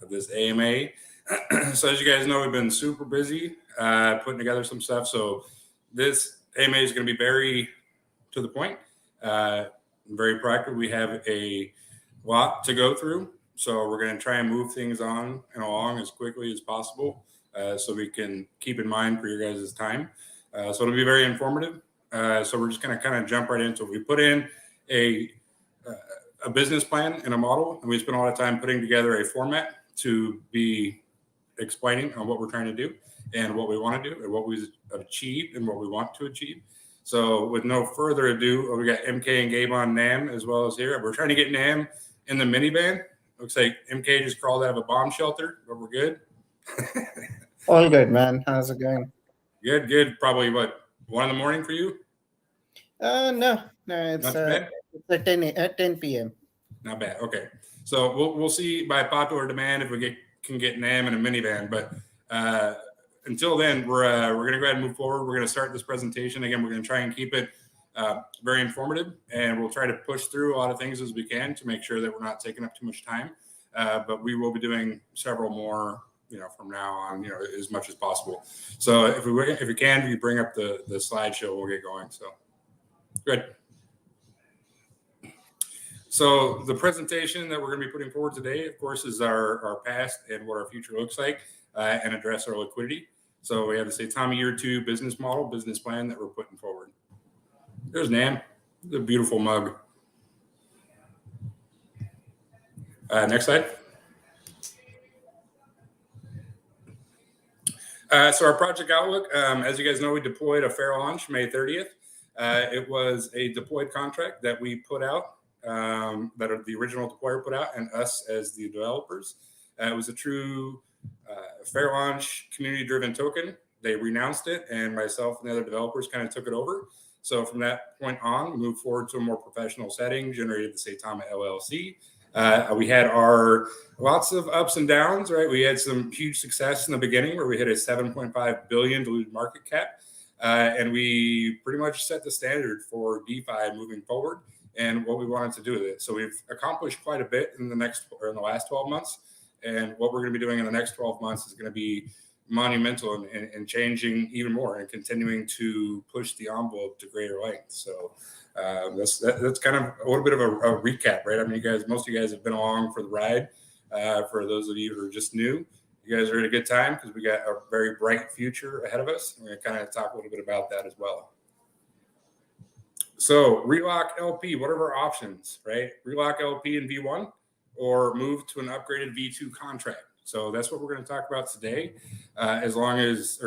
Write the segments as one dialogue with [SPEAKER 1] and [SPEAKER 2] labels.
[SPEAKER 1] of this AMA. So as you guys know, we've been super busy putting together some stuff. So this AMA is going to be very to the point, very proactive. We have a lot to go through. So we're going to try and move things on and along as quickly as possible so we can keep in mind for your guys' time. So it'll be very informative. So we're just going to kind of jump right into it. We put in a business plan and a model, and we spent a lot of time putting together a format to be explaining on what we're trying to do and what we want to do and what we've achieved and what we want to achieve. So with no further ado, we got MK and Gabe on NAM as well as here. We're trying to get NAM in the minivan. Looks like MK just crawled out of a bomb shelter, but we're good.
[SPEAKER 2] All good, man. How's it going?
[SPEAKER 1] Good. Probably what, 1 a.m. for you?
[SPEAKER 2] No, it's at 10 p.m.
[SPEAKER 1] Not bad. Okay, so we'll see by popular demand if we can get NAM in a minivan. But until then, we're going to go ahead and move forward. We're going to start this presentation again. We're going to try and keep it very informative, and we'll try to push through a lot of things as we can to make sure that we're not taking up too much time. But we will be doing several more, from now on, as much as possible. So if we can, you bring up the slideshow, we'll get going. So good. So the presentation that we're going to be putting forward today, of course, is our past and what our future looks like and address our liquidity. So we have the Saitama Year 2 business model, business plan that we're putting forward. There's NAM, the beautiful mug. Next slide. So our project outlook, as you guys know, we deployed a fair launch May 30th. It was a deployed contract that we put out, that the original deployer put out, and us as the developers. It was a true fair launch community-driven token. They renounced it, and myself and the other developers kind of took it over. So from that point on, we moved forward to a more professional setting, generated the Saitama LLC. We had our lots of ups and downs, right? We had some huge success in the beginning where we hit a 7.5 billion diluted market cap. And we pretty much set the standard for DeFi moving forward and what we wanted to do with it. So we've accomplished quite a bit in the last 12 months. And what we're going to be doing in the next 12 months is going to be monumental and changing even more and continuing to push the envelope to greater length. So that's kind of a little bit of a recap, right? I mean, most of you guys have been along for the ride. For those of you who are just new, you guys are at a good time because we got a very bright future ahead of us. We're going to kind of talk a little bit about that as well. So relock LP, what are our options, right? Relock LP in V1 or move to an upgraded V2 contract. So that's what we're going to talk about today, as well as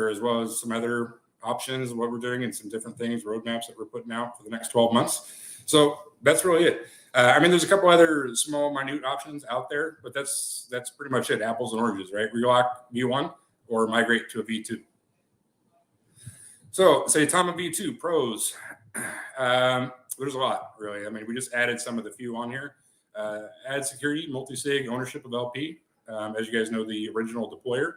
[SPEAKER 1] some other options, what we're doing and some different things, roadmaps that we're putting out for the next 12 months. So that's really it. I mean, there's a couple other small, minute options out there, but that's pretty much it. Apples and oranges, right? Relock V1 or migrate to a V2. So Saitama V2 pros. There's a lot, really. I mean, we just added some of the few on here. Add security, multi-sig, ownership of LP. As you guys know, the original deployer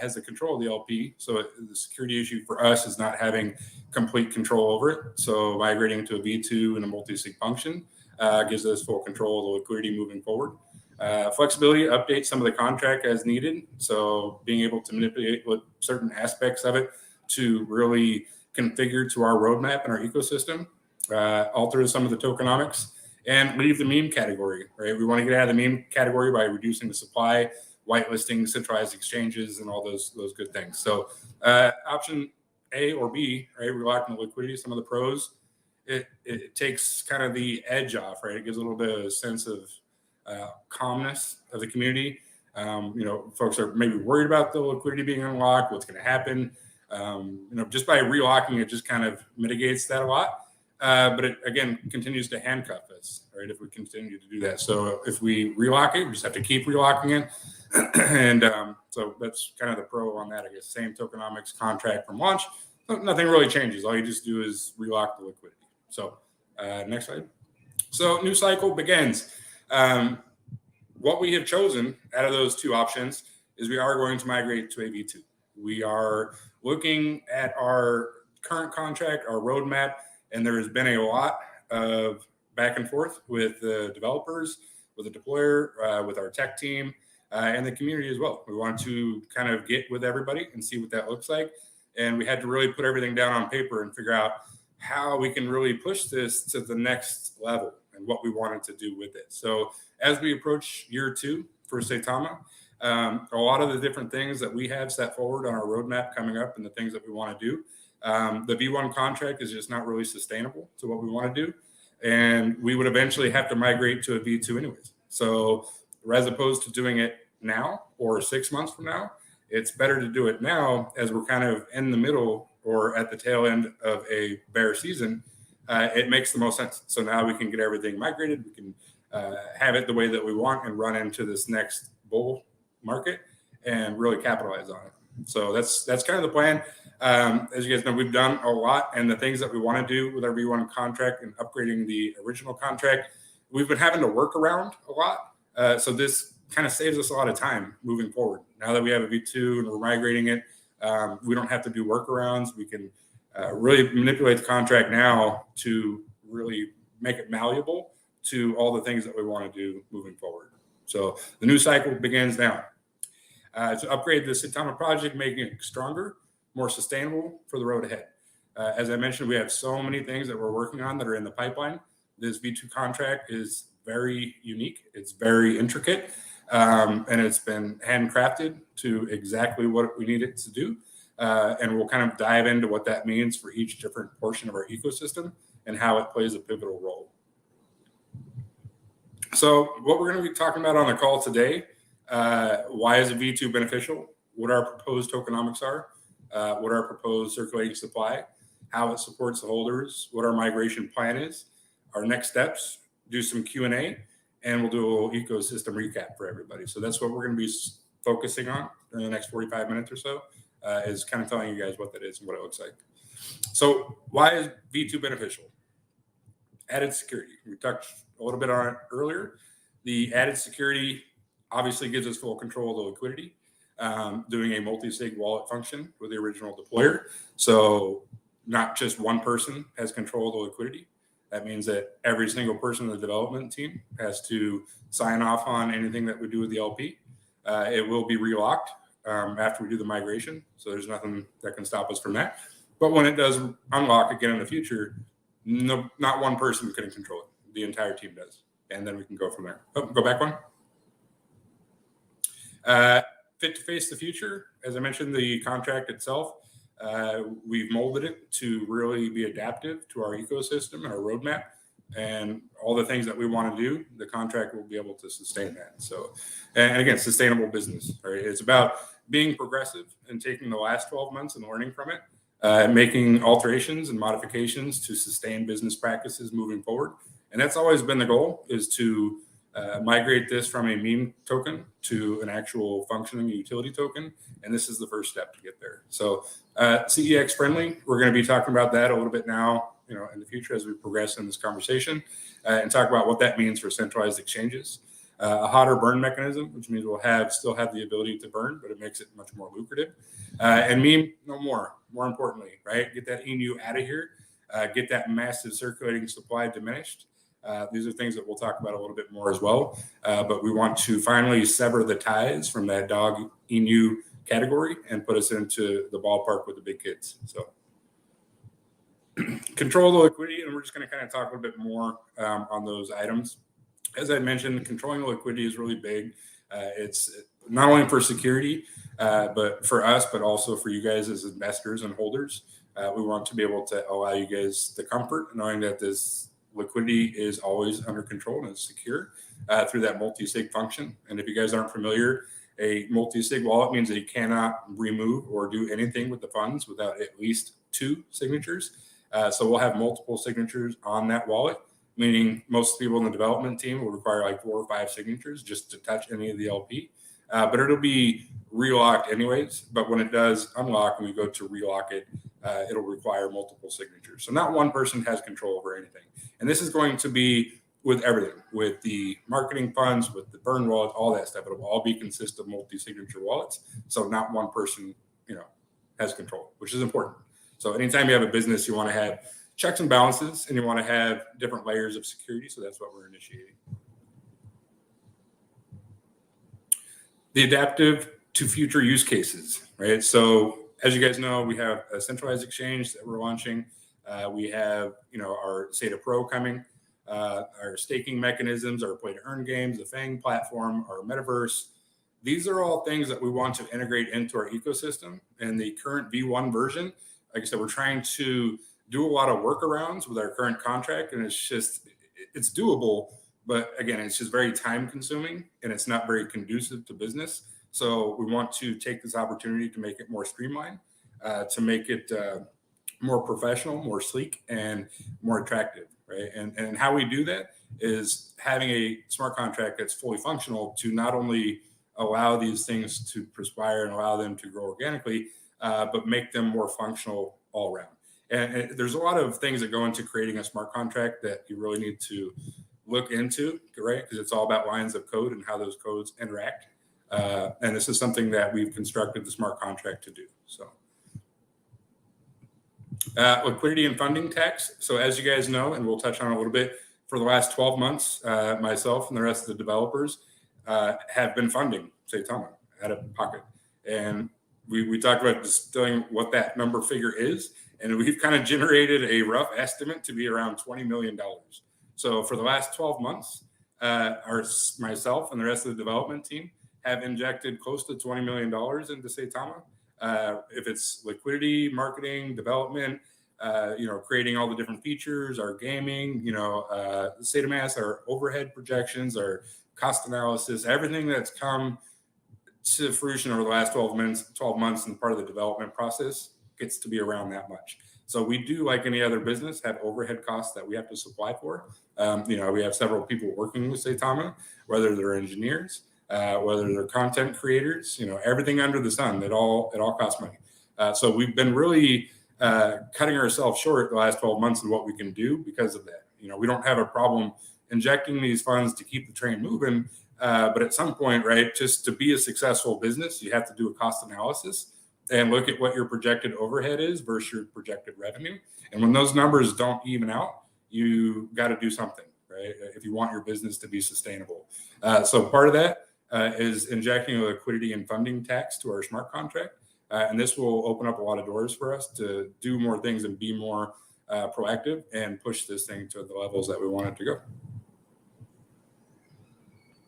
[SPEAKER 1] has the control of the LP. So the security issue for us is not having complete control over it. So migrating to a V2 and a multi-sig function gives us full control of the liquidity moving forward. Flexibility, update some of the contract as needed. So being able to manipulate certain aspects of it to really configure to our roadmap and our ecosystem, alter some of the tokenomics, and leave the meme category, right? We want to get out of the meme category by reducing the supply, whitelisting, centralized exchanges, and all those good things. So option A or B, right? Relocking the liquidity, some of the pros. It takes kind of the edge off, right? It gives a little bit of a sense of calmness of the community. Folks are maybe worried about the liquidity being unlocked, what's going to happen. Just by relocking it just kind of mitigates that a lot. But it, again, continues to handcuff us, right, if we continue to do that. So if we relock it, we just have to keep relocking it. And so that's kind of the pro on that, I guess. Same tokenomics contract from launch. Nothing really changes. All you just do is relock the liquidity. So next slide. So new cycle begins. What we have chosen out of those two options is we are going to migrate to a V2. We are looking at our current contract, our roadmap, and there has been a lot of back and forth with the developers, with the deployer, with our tech team, and the community as well. We wanted to kind of get with everybody and see what that looks like. And we had to really put everything down on paper and figure out how we can really push this to the next level and what we wanted to do with it. So as we approach year 2 for Saitama, a lot of the different things that we have set forward on our roadmap coming up and the things that we want to do, the V1 contract is just not really sustainable to what we want to do. And we would eventually have to migrate to a V2 anyways. So as opposed to doing it now or 6 months from now, it's better to do it now as we're kind of in the middle or at the tail end of a bear season. It makes the most sense. So now we can get everything migrated. We can have it the way that we want and run into this next bull market and really capitalize on it. So that's kind of the plan. As you guys know, we've done a lot, and the things that we want to do with our V1 contract and upgrading the original contract, we've been having to work around a lot. So this kind of saves us a lot of time moving forward. Now that we have a V2 and we're migrating it, we don't have to do workarounds. We can really manipulate the contract now to really make it malleable to all the things that we want to do moving forward. So the new cycle begins now. To upgrade the Saitama project, making it stronger, more sustainable for the road ahead. As I mentioned, we have so many things that we're working on that are in the pipeline. This V2 contract is very unique. It's very intricate, and it's been handcrafted to exactly what we need it to do. And we'll kind of dive into what that means for each different portion of our ecosystem and how it plays a pivotal role. So what we're going to be talking about on the call today, why is a V2 beneficial? What our proposed tokenomics are, what our proposed circulating supply, how it supports the holders, what our migration plan is, our next steps, do some Q&A, and we'll do a little ecosystem recap for everybody. So that's what we're going to be focusing on in the next 45 minutes or so, is kind of telling you guys what that is and what it looks like. So why is V2 beneficial? Added security. We touched a little bit on it earlier. The added security obviously gives us full control of the liquidity, doing a multi-sig wallet function with the original deployer. So not just one person has control of the liquidity. That means that every single person in the development team has to sign off on anything that we do with the LP. It will be relocked after we do the migration. So there's nothing that can stop us from that. But when it does unlock again in the future, no, not one person can control it. The entire team does. And then we can go from there. Oh, go back one. Fit to face the future. As I mentioned, the contract itself, we've molded it to really be adaptive to our ecosystem and our roadmap and all the things that we want to do. The contract will be able to sustain that. So, and again, sustainable business. Right? It's about being progressive and taking the last 12 months and learning from it, making alterations and modifications to sustain business practices moving forward. And that's always been the goal, is to migrate this from a meme token to an actual functioning utility token. And this is the first step to get there. So CEX friendly, we're going to be talking about that a little bit now, in the future as we progress in this conversation, and talk about what that means for centralized exchanges. A hotter burn mechanism, which means we'll still have the ability to burn, but it makes it much more lucrative. And meme no more. More importantly, right? Get that ENU out of here. Get that massive circulating supply diminished. These are things that we'll talk about a little bit more as well. But we want to finally sever the ties from that dog ENU category and put us into the ballpark with the big kids. So control the liquidity, and we're just going to kind of talk a little bit more on those items. As I mentioned, controlling the liquidity is really big. It's not only for security, but for us, but also for you guys as investors and holders. We want to be able to allow you guys the comfort knowing that this liquidity is always under control and is secure through that multi-sig function. And if you guys aren't familiar, a multi-sig wallet means that you cannot remove or do anything with the funds without at least 2 signatures. So we'll have multiple signatures on that wallet, meaning most people in the development team will require like 4 or 5 signatures just to touch any of the LP. But it'll be relocked anyways. But when it does unlock and we go to relock it, it'll require multiple signatures. So not one person has control over anything. And this is going to be with everything, with the marketing funds, with the burn wallet, all that stuff. It'll all be consist of multi-signature wallets. So not one person, has control, which is important. So anytime you have a business, you want to have checks and balances, and you want to have different layers of security. So that's what we're initiating. the adaptive to future use cases, right? So as you guys know, we have a centralized exchange that we're launching. We have, our SATA Pro coming, our staking mechanisms, our play to earn games, the FANG platform, our metaverse. These are all things that we want to integrate into our ecosystem. And the current V1 version, like I said, we're trying to do a lot of workarounds with our current contract, and it's doable, but again, it's just very time consuming and it's not very conducive to business. So we want to take this opportunity to make it more streamlined, to make it more professional, more sleek, and more attractive, right? And how we do that is having a smart contract that's fully functional to not only allow these things to perspire and allow them to grow organically, but make them more functional all around. And there's a lot of things that go into creating a smart contract that you really need to look into, right? Because it's all about lines of code and how those codes interact. And this is something that we've constructed the smart contract to do. So liquidity and funding tax. So as you guys know, and we'll touch on it a little bit, for the last 12 months, myself and the rest of the developers have been funding Saitama out of pocket. And we talked about distilling what that number figure is. And we've kind of generated a rough estimate to be around $20 million. So for the last 12 months, myself and the rest of the development team have injected close to $20 million into Saitama. If it's liquidity, marketing, development, creating all the different features, our gaming, Saitama, our overhead projections, our cost analysis, everything that's come to fruition over the last 12 months and part of the development process gets to be around that much. So we do, like any other business, have overhead costs that we have to supply for. We have several people working with Saitama, whether they're engineers, whether they're content creators, everything under the sun, it all costs money. So we've been really cutting ourselves short the last 12 months of what we can do because of that. We don't have a problem injecting these funds to keep the train moving. But at some point, right, just to be a successful business, you have to do a cost analysis and look at what your projected overhead is versus your projected revenue. And when those numbers don't even out, you got to do something, right, if you want your business to be sustainable. So part of that is injecting a liquidity and funding tax to our smart contract. And this will open up a lot of doors for us to do more things and be more proactive and push this thing to the levels that we want it to go.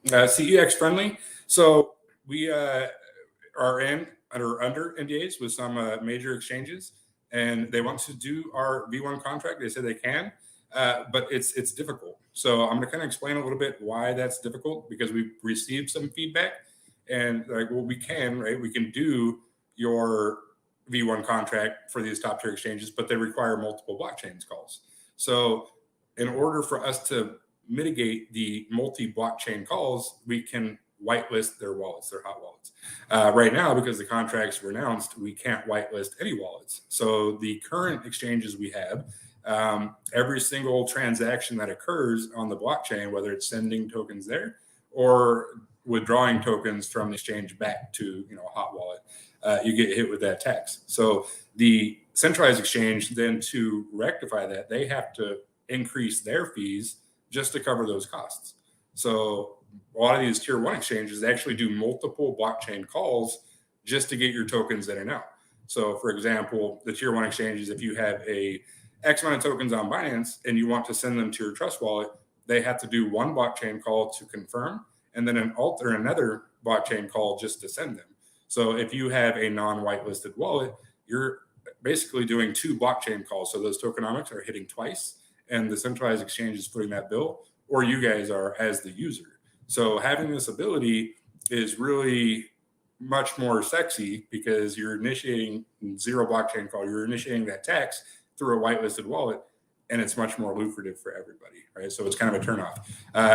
[SPEAKER 1] CEX friendly. So we are under NDAs with some major exchanges, and they want to do our V1 contract. They said they can, but it's difficult. So I'm going to kind of explain a little bit why that's difficult, because we've received some feedback, and we can, right? We can do your V1 contract for these top tier exchanges, but they require multiple blockchains calls. So in order for us to mitigate the multi-blockchain calls, we can whitelist their wallets, their hot wallets. Right now, because the contracts were announced, we can't whitelist any wallets. So the current exchanges we have, every single transaction that occurs on the blockchain, whether it's sending tokens there or withdrawing tokens from the exchange back to a hot wallet, you get hit with that tax. So the centralized exchange, then to rectify that, they have to increase their fees just to cover those costs. So a lot of these tier one exchanges actually do multiple blockchain calls just to get your tokens in and out. So for example, the tier one exchanges, if you have a X amount of tokens on Binance and you want to send them to your Trust wallet, they have to do one blockchain call to confirm, and then another blockchain call just to send them. So if you have a non-whitelisted wallet, you're basically doing two blockchain calls. So those tokenomics are hitting twice, and the centralized exchange is footing that bill, or you guys are as the user. So having this ability is really much more sexy, because you're initiating zero blockchain call. You're initiating that tax through a whitelisted wallet, and it's much more lucrative for everybody, right? So it's kind of a turnoff.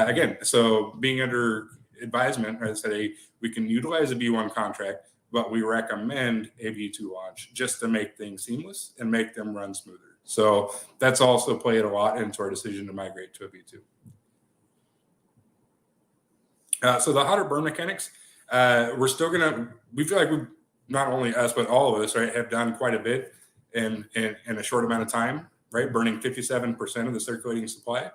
[SPEAKER 1] Again, so being under advisement, I said, we can utilize a V1 contract, but we recommend a V2 launch just to make things seamless and make them run smoother. So that's also played a lot into our decision to migrate to a V2. So the hot or burn mechanics, we feel like we, not only us, but all of us, right, have done quite a bit in a short amount of time, right? Burning 57% of the circulating supply,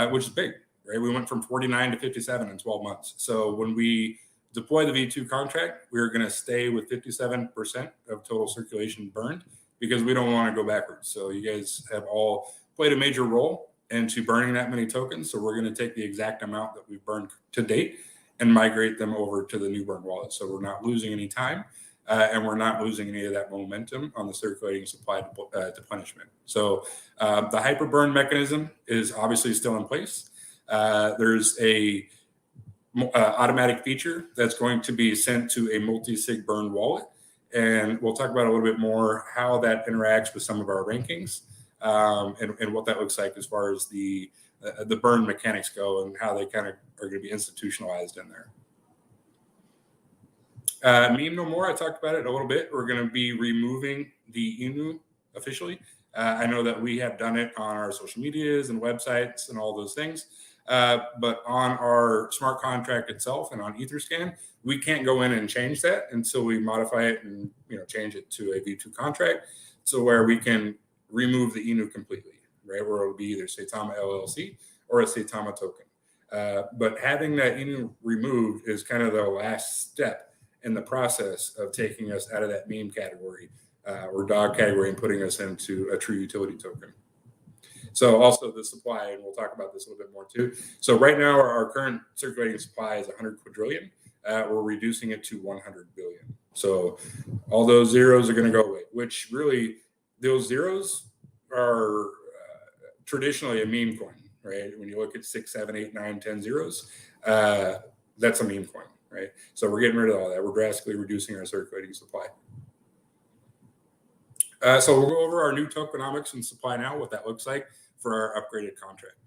[SPEAKER 1] which is big, right? We went from 49 to 57 in 12 months. So when we deploy the V2 contract, we're going to stay with 57% of total circulation burned because we don't want to go backwards. So you guys have all played a major role into burning that many tokens. So we're going to take the exact amount that we've burned to date and migrate them over to the new burn wallet. So we're not losing any time and we're not losing any of that momentum on the circulating supply deplenishment. So the hyper burn mechanism is obviously still in place. There's a automatic feature that's going to be sent to a multi-sig burn wallet. And we'll talk about a little bit more how that interacts with some of our rankings and what that looks like as far as the burn mechanics go and how they kind of are going to be institutionalized in there. Meme no more. I talked about it a little bit. We're going to be removing the INU officially. I know that we have done it on our social medias and websites and all those things. But on our smart contract itself and on Etherscan, we can't go in and change that until we modify it and change it to a V2 contract, so where we can remove the INU completely, right? Where it will be either Saitama LLC or a Saitama token. But having that INU removed is kind of the last step in the process of taking us out of that meme category or dog category and putting us into a true utility token. So also the supply, and we'll talk about this a little bit more too. So right now our current circulating supply is 100 quadrillion. We're reducing it to 100 billion. So all those zeros are going to go away, which really those zeros are traditionally a meme coin, right? When you look at 6, 7, 8, 9, 10 zeros, that's a meme coin, right? So we're getting rid of all that. We're drastically reducing our circulating supply. So we'll go over our new tokenomics and supply now, what that looks like for our upgraded contract.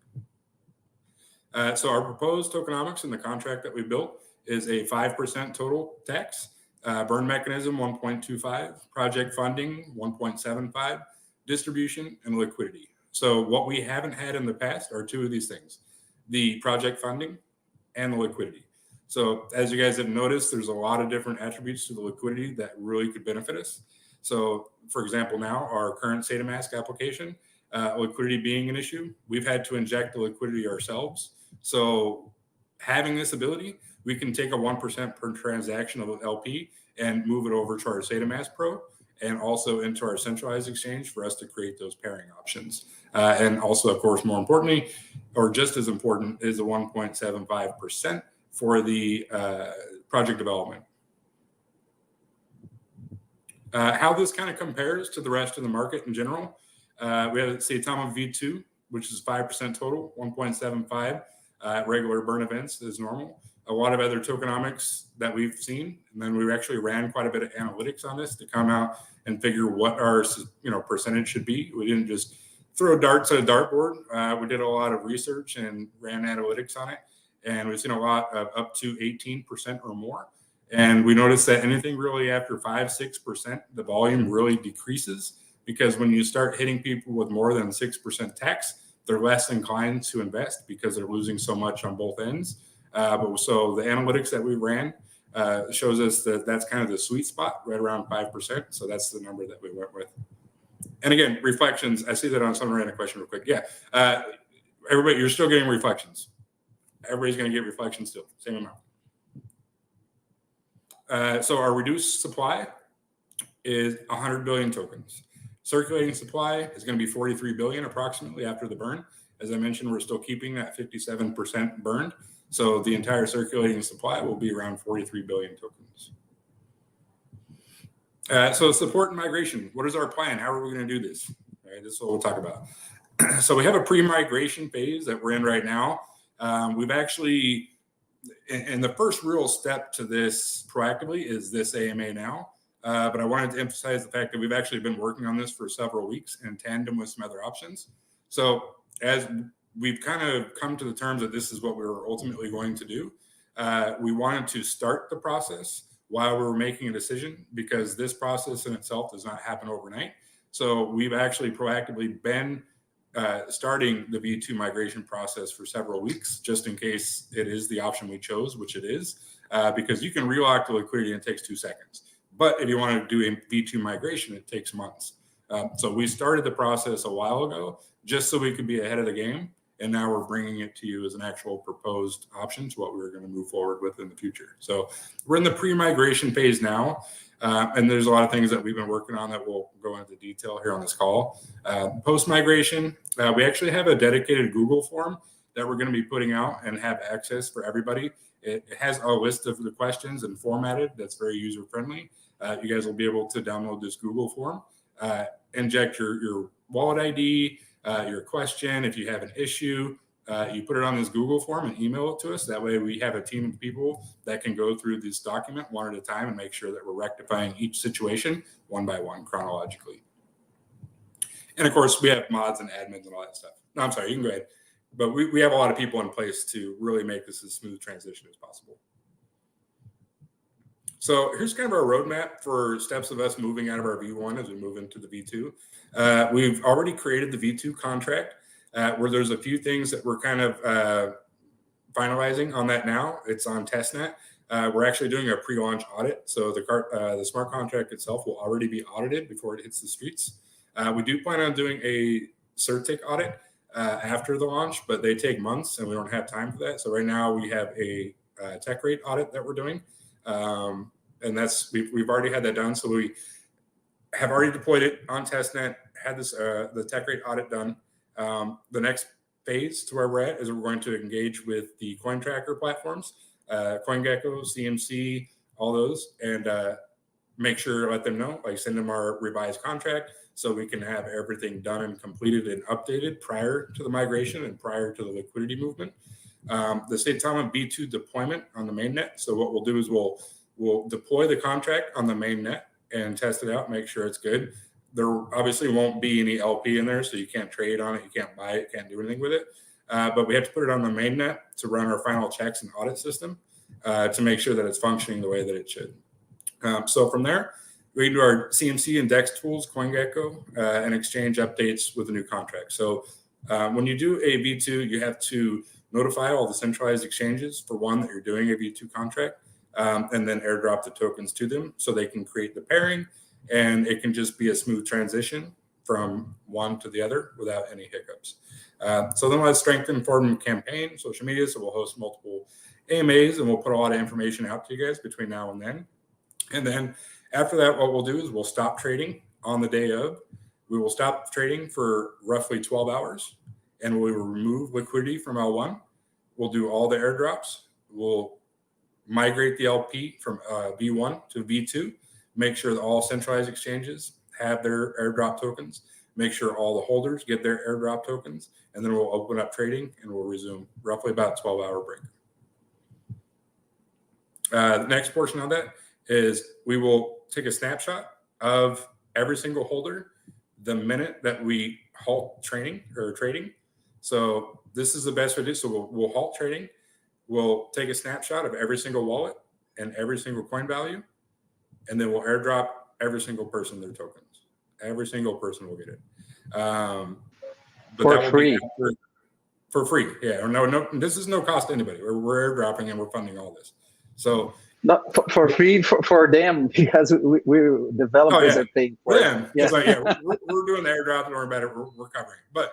[SPEAKER 1] So our proposed tokenomics in the contract that we built is a 5% total tax, burn mechanism 1.25, project funding 1.75, distribution, and liquidity. So what we haven't had in the past are two of these things, the project funding and the liquidity. So as you guys have noticed, there's a lot of different attributes to the liquidity that really could benefit us. So for example, now our current Saitama application, liquidity being an issue, we've had to inject the liquidity ourselves. So having this ability, we can take a 1% per transaction of LP and move it over to our Saitama Pro and also into our centralized exchange for us to create those pairing options. And also, of course, more importantly, or just as important, is the 1.75% for the project development. How this kind of compares to the rest of the market in general, we have Saitama V2, which is 5% total, 1.75 regular burn events is normal. A lot of other tokenomics that we've seen, and then we actually ran quite a bit of analytics on this to come out and figure what our percentage should be. We didn't just throw darts at a dartboard. We did a lot of research and ran analytics on it, and we've seen a lot of up to 18% or more. And we noticed that anything really after 5-6%, the volume really decreases, because when you start hitting people with more than 6% tax, they're less inclined to invest because they're losing so much on both ends. So the analytics that we ran shows us that that's kind of the sweet spot, right around 5%. So that's the number that we went with. And again, reflections. I see that on someone ran a question real quick. Yeah, everybody, you're still getting reflections. Everybody's going to get reflections still, same amount. So our reduced supply is 100 billion tokens. Circulating supply is going to be 43 billion approximately after the burn. As I mentioned, we're still keeping that 57% burned. So the entire circulating supply will be around 43 billion tokens. So support and migration. What is our plan? How are we going to do this? All right, this is what we'll talk about. So we have a pre-migration phase that we're in right now. We've actually, and the first real step to this proactively is this AMA now. But I wanted to emphasize the fact that we've actually been working on this for several weeks in tandem with some other options. So as we've kind of come to the terms that this is what we were ultimately going to do, we wanted to start the process while we were making a decision, because this process in itself does not happen overnight. So we've actually proactively been starting the V2 migration process for several weeks, just in case it is the option we chose, which it is, because you can relock the liquidity and it takes 2 seconds. But if you want to do a V2 migration, it takes months. So we started the process a while ago just so we could be ahead of the game And now we're bringing it to you as an actual proposed option to what we're going to move forward with in the future. So we're in the pre-migration phase now. And there's a lot of things that we've been working on that we'll go into detail here on this call. Post-migration, we actually have a dedicated Google form that we're going to be putting out and have access for everybody. It has a list of the questions and formatted that's very user-friendly. You guys will be able to download this Google form, inject your wallet ID, your question. If you have an issue, you put it on this Google form and email it to us. That way we have a team of people that can go through this document one at a time and make sure that we're rectifying each situation one by one chronologically. And of course, we have mods and admins and all that stuff. No, I'm sorry, you can go ahead. But we have a lot of people in place to really make this as smooth transition as possible. So here's kind of our roadmap for steps of us moving out of our V1 as we move into the V2. We've already created the V2 contract where there's a few things that we're kind of finalizing on that now. It's on testnet. We're actually doing a pre-launch audit. So the smart contract itself will already be audited before it hits the streets. We do plan on doing a CertIC audit after the launch, but they take months and we don't have time for that. So right now we have a tech rate audit that we're doing. And that's we've already had that done. So we have already deployed it on testnet, had this the tech rate audit done. The next phase to where we're at is we're going to engage with the coin tracker platforms, CoinGecko, CMC, all those, and make sure, let them know, like send them our revised contract so we can have everything done and completed and updated prior to the migration and prior to the liquidity movement. The Saitama V2 deployment on the mainnet. So what we'll do is we'll deploy the contract on the mainnet and test it out, make sure it's good. There obviously won't be any LP in there, so you can't trade on it, you can't buy it, can't do anything with it. But we have to put it on the mainnet to run our final checks and audit system to make sure that it's functioning the way that it should. So from there, we can do our CMC and DEX tools, CoinGecko, and exchange updates with the new contract. So when you do a V2, you have to notify all the centralized exchanges for one that you're doing a V2 contract, and then airdrop the tokens to them so they can create the pairing, and it can just be a smooth transition from one to the other without any hiccups. So then let's strengthen forum campaign, social media. So we'll host multiple AMAs and we'll put a lot of information out to you guys between now and then. And then after that, what we'll do is we'll stop trading on the day of. We will stop trading for roughly 12 hours and we will remove liquidity from L1. We'll do all the airdrops. We'll migrate the LP from V1 to V2, make sure that all centralized exchanges have their airdrop tokens, make sure all the holders get their airdrop tokens, and then we'll open up trading and we'll resume roughly about 12-hour break. The next portion of that is we will take a snapshot of every single holder the minute that we halt trading. So this is the best way to do. So we'll halt trading. We'll take a snapshot of every single wallet and every single coin value, and then we'll airdrop every single person their tokens. Every single person will get it. But
[SPEAKER 3] for free.
[SPEAKER 1] For free, yeah. No, this is no cost to anybody. We're airdropping and we're funding all this. So
[SPEAKER 3] not for free for them because we developers are paying for it.
[SPEAKER 1] Yeah, like, we're doing the airdrop and we're covering it. But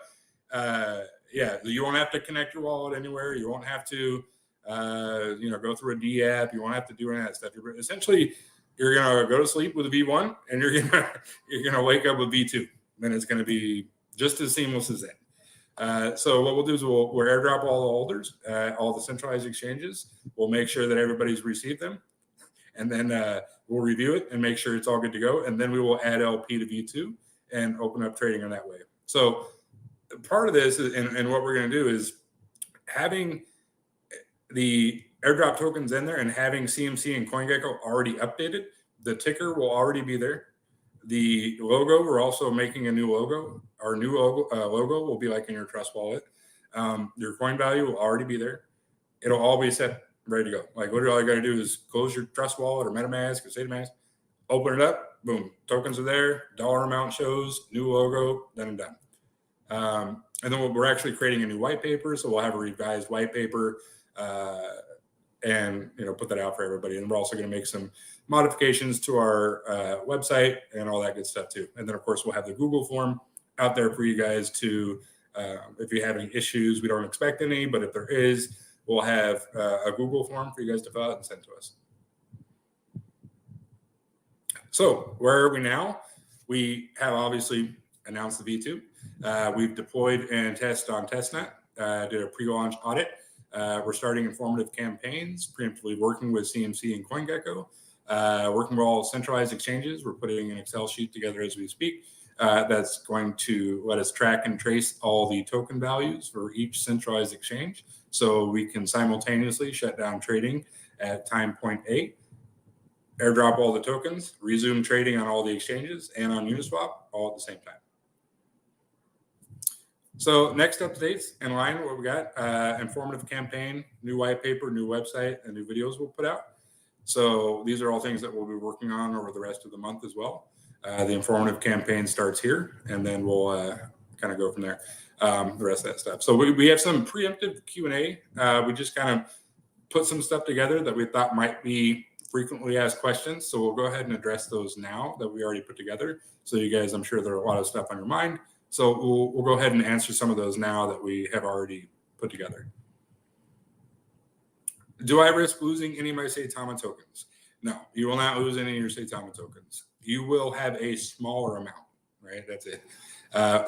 [SPEAKER 1] yeah, you won't have to connect your wallet anywhere. You won't have to go through a D app. You won't have to do any of that stuff. You're gonna go to sleep with a V1 and you're gonna wake up with V2. Then it's gonna be just as seamless as that. So what we'll do is we'll airdrop all the holders, all the centralized exchanges. We'll make sure that everybody's received them, and then we'll review it and make sure it's all good to go. And then we will add LP to V2 and open up trading in that way. So part of this and what we're going to do is having the airdrop tokens in there and having CMC and CoinGecko already updated. The ticker will already be there. The logo, we're also making a new logo. Our new logo will be like in your Trust wallet. Your coin value will already be there. It'll all be set, ready to go. Like literally all you got to do is close your Trust wallet or MetaMask or SataMask, open it up, boom, tokens are there, dollar amount shows, new logo, then and done. And then we're actually creating a new white paper, so we'll have a revised white paper and put that out for everybody. And we're also going to make some modifications to our website and all that good stuff too. And then of course we'll have the Google form out there for you guys to If you have any issues, we don't expect any, but if there is, we'll have a Google form for you guys to fill out and send to us. So where are we now? We have obviously announced the V2. We've deployed and tested on testnet, did a pre-launch audit. We're starting informative campaigns, preemptively working with CMC and CoinGecko, working with all centralized exchanges. We're putting an Excel sheet together as we speak that's going to let us track and trace all the token values for each centralized exchange, so we can simultaneously shut down trading at time point A, airdrop all the tokens, resume trading on all the exchanges and on Uniswap all at the same time. So next updates in line, what we got, informative campaign, new white paper, new website, and new videos we'll put out. So these are all things that we'll be working on over the rest of the month as well. The informative campaign starts here, and then we'll kind of go from there, the rest of that stuff. So we have some preemptive Q&A. We just kind of put some stuff together that we thought might be frequently asked questions. So we'll go ahead and address those now that we already put together. So you guys, I'm sure there are a lot of stuff on your mind. So we'll go ahead and answer some of those now that we have already put together. Do I risk losing any of my Saitama tokens? No, you will not lose any of your Saitama tokens. You will have a smaller amount, right? That's it.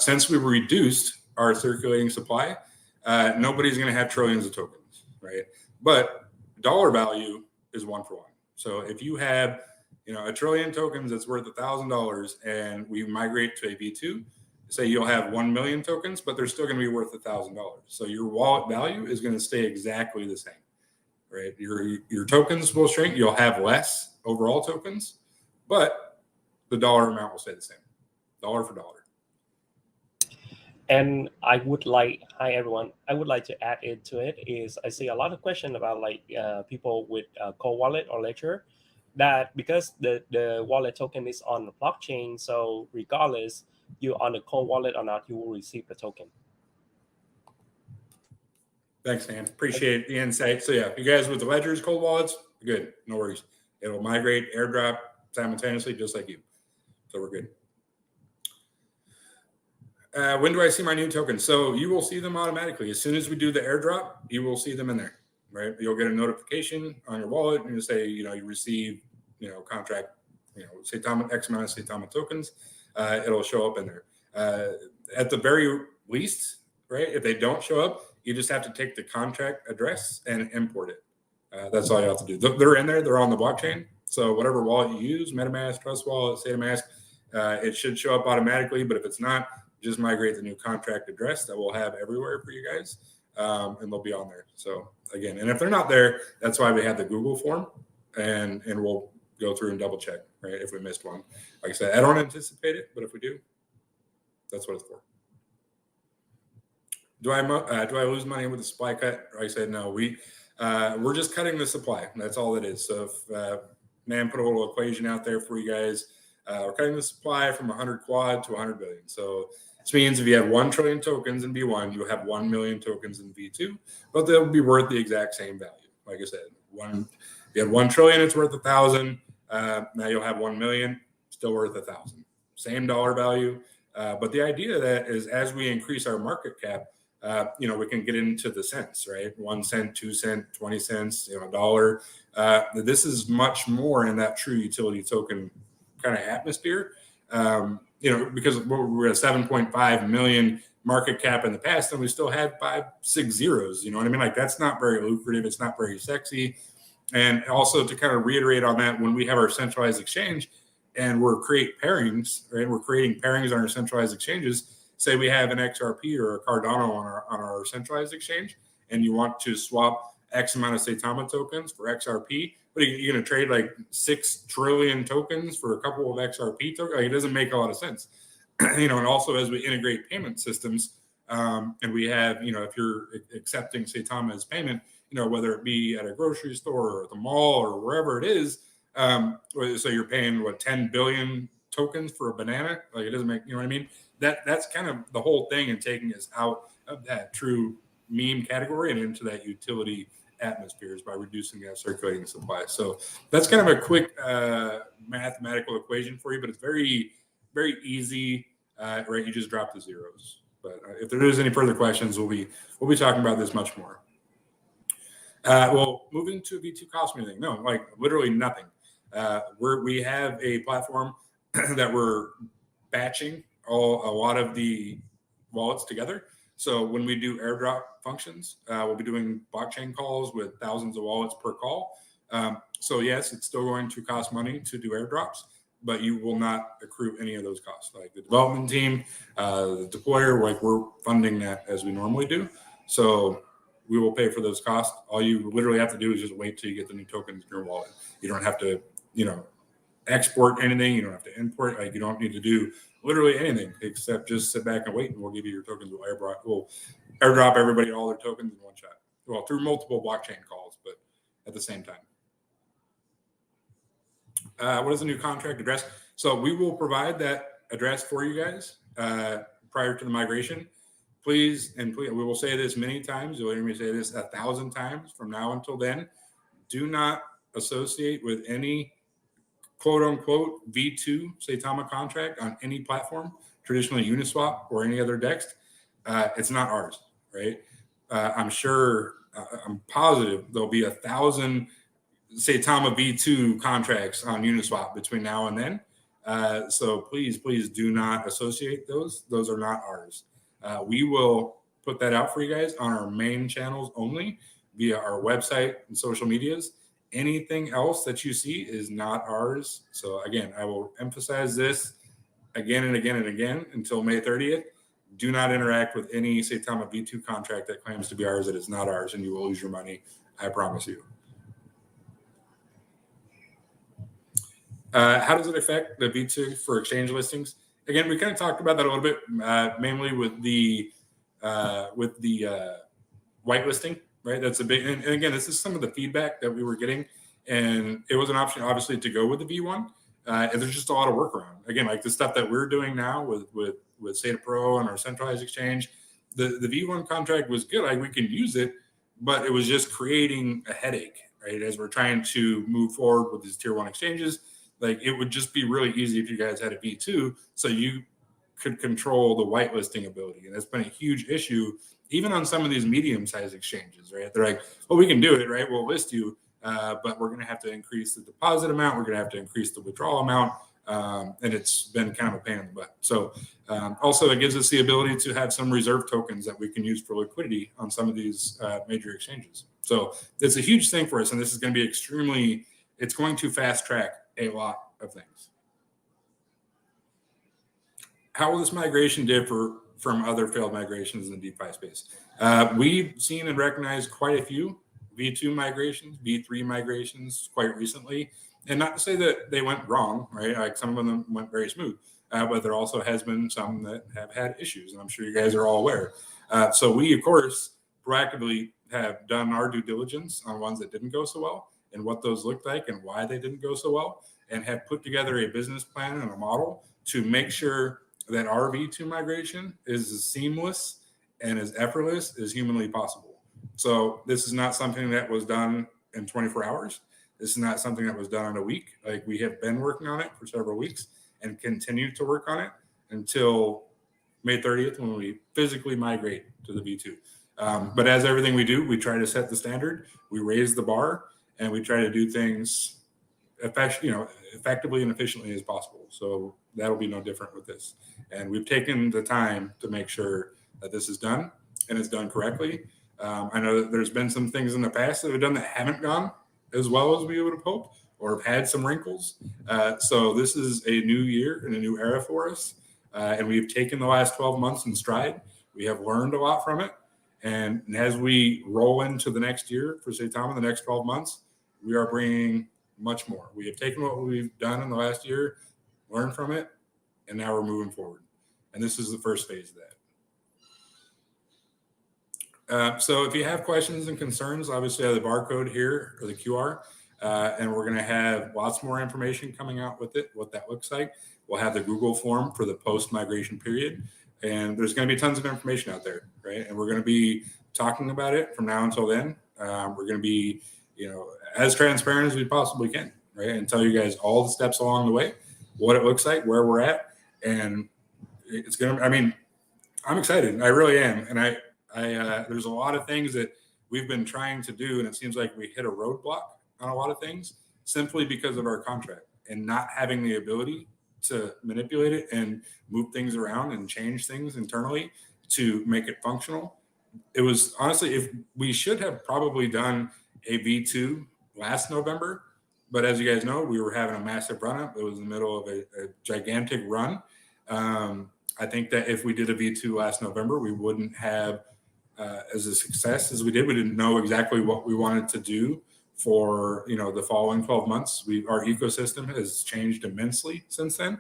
[SPEAKER 1] Since we reduced our circulating supply, nobody's going to have trillions of tokens, right? But dollar value is 1 for 1. So if you have, a trillion tokens that's worth $1,000, and we migrate to a V2, say you'll have 1 million tokens, but they're still going to be worth $1,000. So your wallet value is going to stay exactly the same, right? Your tokens will shrink. You'll have less overall tokens, but the dollar amount will stay the same, dollar for dollar.
[SPEAKER 4] And I would like, hi everyone, I would like to add into it is I see a lot of questions about people with cold wallet or ledger, that because the wallet token is on the blockchain, so regardless you're on the cold wallet or not, you will receive the token.
[SPEAKER 1] Thanks, Dan. Appreciate the insight. So yeah, you guys with the ledgers, cold wallets, good, no worries. It'll migrate, airdrop simultaneously, just like you. So we're good. When do I see my new tokens? So you will see them automatically. As soon as we do the airdrop, you will see them in there, right? You'll get a notification on your wallet and you say, you receive, contract, Saitama, X amount of Saitama tokens. It'll show up in there. At the very least, right? If they don't show up, you just have to take the contract address and import it. That's all you have to do. They're in there. They're on the blockchain. So whatever wallet you use, MetaMask, Trust Wallet, SaitaMask, it should show up automatically. But if it's not, just migrate the new contract address that we'll have everywhere for you guys, and they'll be on there. So again, and if they're not there, that's why we have the Google form, and we'll go through and double check, right, if we missed one. Like I said, I don't anticipate it, but if we do, that's what it's for. Do I lose money with the supply cut? Like I said, no. We're just cutting the supply. That's all it is. So if man put a little equation out there for you guys, we're cutting the supply from 100 quad to 100 billion. So this means if you have 1 trillion tokens in V1, you'll have 1 million tokens in V2, but they'll be worth the exact same value. Like I said, if you had 1 trillion, it's worth 1,000. Now you'll have 1 million, still worth 1,000. Same dollar value. But the idea of that is as we increase our market cap, we can get into the cents, right? 1 cent, 2 cent, 20 cents, a dollar. This is much more in that true utility token kind of atmosphere. Because we're at 7.5 million market cap in the past, and we still had 5, 6 zeros. You know what I mean? Like that's not very lucrative. It's not very sexy. And also to kind of reiterate on that, when we have our centralized exchange and we're creating pairings, right? We're creating pairings on our centralized exchanges. Say we have an XRP or a Cardano on our centralized exchange, and you want to swap X amount of Saitama tokens for XRP, but you're going to trade like 6 trillion tokens for a couple of XRP tokens. Like, it doesn't make a lot of sense. And also as we integrate payment systems, and we have, if you're accepting Saitama as payment, whether it be at a grocery store or at the mall or wherever it is, so you're paying 10 billion tokens for a banana. Like it doesn't make, you know what I mean? That's kind of the whole thing, and taking us out of that true meme category and into that utility atmospheres by reducing that circulating supply. So that's kind of a quick mathematical equation for you, but it's very, very easy, right? You just drop the zeros. But if there is any further questions, we'll be talking about this much more. Well, moving to V2 cost me anything? No, like literally nothing. We have a platform that we're batching a lot of the wallets together. So when we do airdrop functions, we'll be doing blockchain calls with thousands of wallets per call. So yes, it's still going to cost money to do airdrops, but you will not accrue any of those costs. Like the development team, the deployer, like we're funding that as we normally do. So we will pay for those costs. All you literally have to do is just wait till you get the new tokens in your wallet. You don't have to, export anything. You don't have to import. Like you don't need to do literally anything except just sit back and wait, and we'll give you your tokens. We'll airdrop everybody all their tokens in one shot. Well, through multiple blockchain calls, but at the same time. What is the new contract address? So we will provide that address for you guys prior to the migration. Please, we will say this many times. You'll hear me say this 1,000 times from now until then. Do not associate with any quote unquote V2 Saitama contract on any platform, traditionally Uniswap or any other DEX. It's not ours, right? I'm positive there'll be 1,000 Saitama V2 contracts on Uniswap between now and then. So please do not associate those. Those are not ours. We will put that out for you guys on our main channels only via our website and social medias. Anything else that you see is not ours. So again, I will emphasize this again and again and again until May 30th. Do not interact with any Saitama V2 contract that claims to be ours that is not ours, and you will lose your money. I promise you. How does it affect the V2 for exchange listings? Again, we kind of talked about that a little bit, mainly with the whitelisting, right? That's a big, and again, this is some of the feedback that we were getting, and it was an option, obviously, to go with the V1. And there's just a lot of work around. Again, like the stuff that we're doing now with Sata Pro and our centralized exchange, the V1 contract was good. Like we can use it, but it was just creating a headache, right? As we're trying to move forward with these tier 1 exchanges. Like it would just be really easy if you guys had a V2 so you could control the whitelisting ability. And that's been a huge issue, even on some of these medium-sized exchanges, right? They're like, well, we can do it, right? We'll list you, but we're going to have to increase the deposit amount. We're going to have to increase the withdrawal amount. And it's been kind of a pain in the butt. So also it gives us the ability to have some reserve tokens that we can use for liquidity on some of these major exchanges. So it's a huge thing for us. And this is going to be it's going to fast track a lot of things. How will this migration differ from other failed migrations in the DeFi space? We've seen and recognized quite a few V2 migrations, V3 migrations quite recently. And not to say that they went wrong, right? Like some of them went very smooth, but there also has been some that have had issues, and I'm sure you guys are all aware. So we, of course, proactively have done our due diligence on ones that didn't go so well and what those looked like and why they didn't go so well, and have put together a business plan and a model to make sure that our V2 migration is as seamless and as effortless as humanly possible. So this is not something that was done in 24 hours. This is not something that was done in a week. Like we have been working on it for several weeks and continue to work on it until May 30th when we physically migrate to the V2. But as everything we do, we try to set the standard, we raise the bar, and we try to do things effectively and efficiently as possible. So that'll be no different with this. And we've taken the time to make sure that this is done and it's done correctly. I know that there's been some things in the past that have done that haven't gone as well as we would have hoped or have had some wrinkles. So this is a new year and a new era for us. And we've taken the last 12 months in stride. We have learned a lot from it. And as we roll into the next year for Saitama, the next 12 months, we are bringing much more. We have taken what we've done in the last year, learned from it, and now we're moving forward. And this is the first phase of that. So if you have questions and concerns, obviously I have the barcode here or the QR, and we're going to have lots more information coming out with it, what that looks like. We'll have the Google form for the post-migration period, and there's going to be tons of information out there, right? And we're going to be talking about it from now until then. We're going to be, as transparent as we possibly can, right? And tell you guys all the steps along the way, what it looks like, where we're at, and it's going to, I'm excited. I really am. And I there's a lot of things that we've been trying to do, and it seems like we hit a roadblock on a lot of things simply because of our contract and not having the ability to manipulate it and move things around and change things internally to make it functional. It was honestly, if we should have probably done a V2 last November, but as you guys know, we were having a massive run up. It was in the middle of a gigantic run. I think that if we did a V2 last November, we wouldn't have as a success as we did. We didn't know exactly what we wanted to do for the following 12 months. Our ecosystem has changed immensely since then.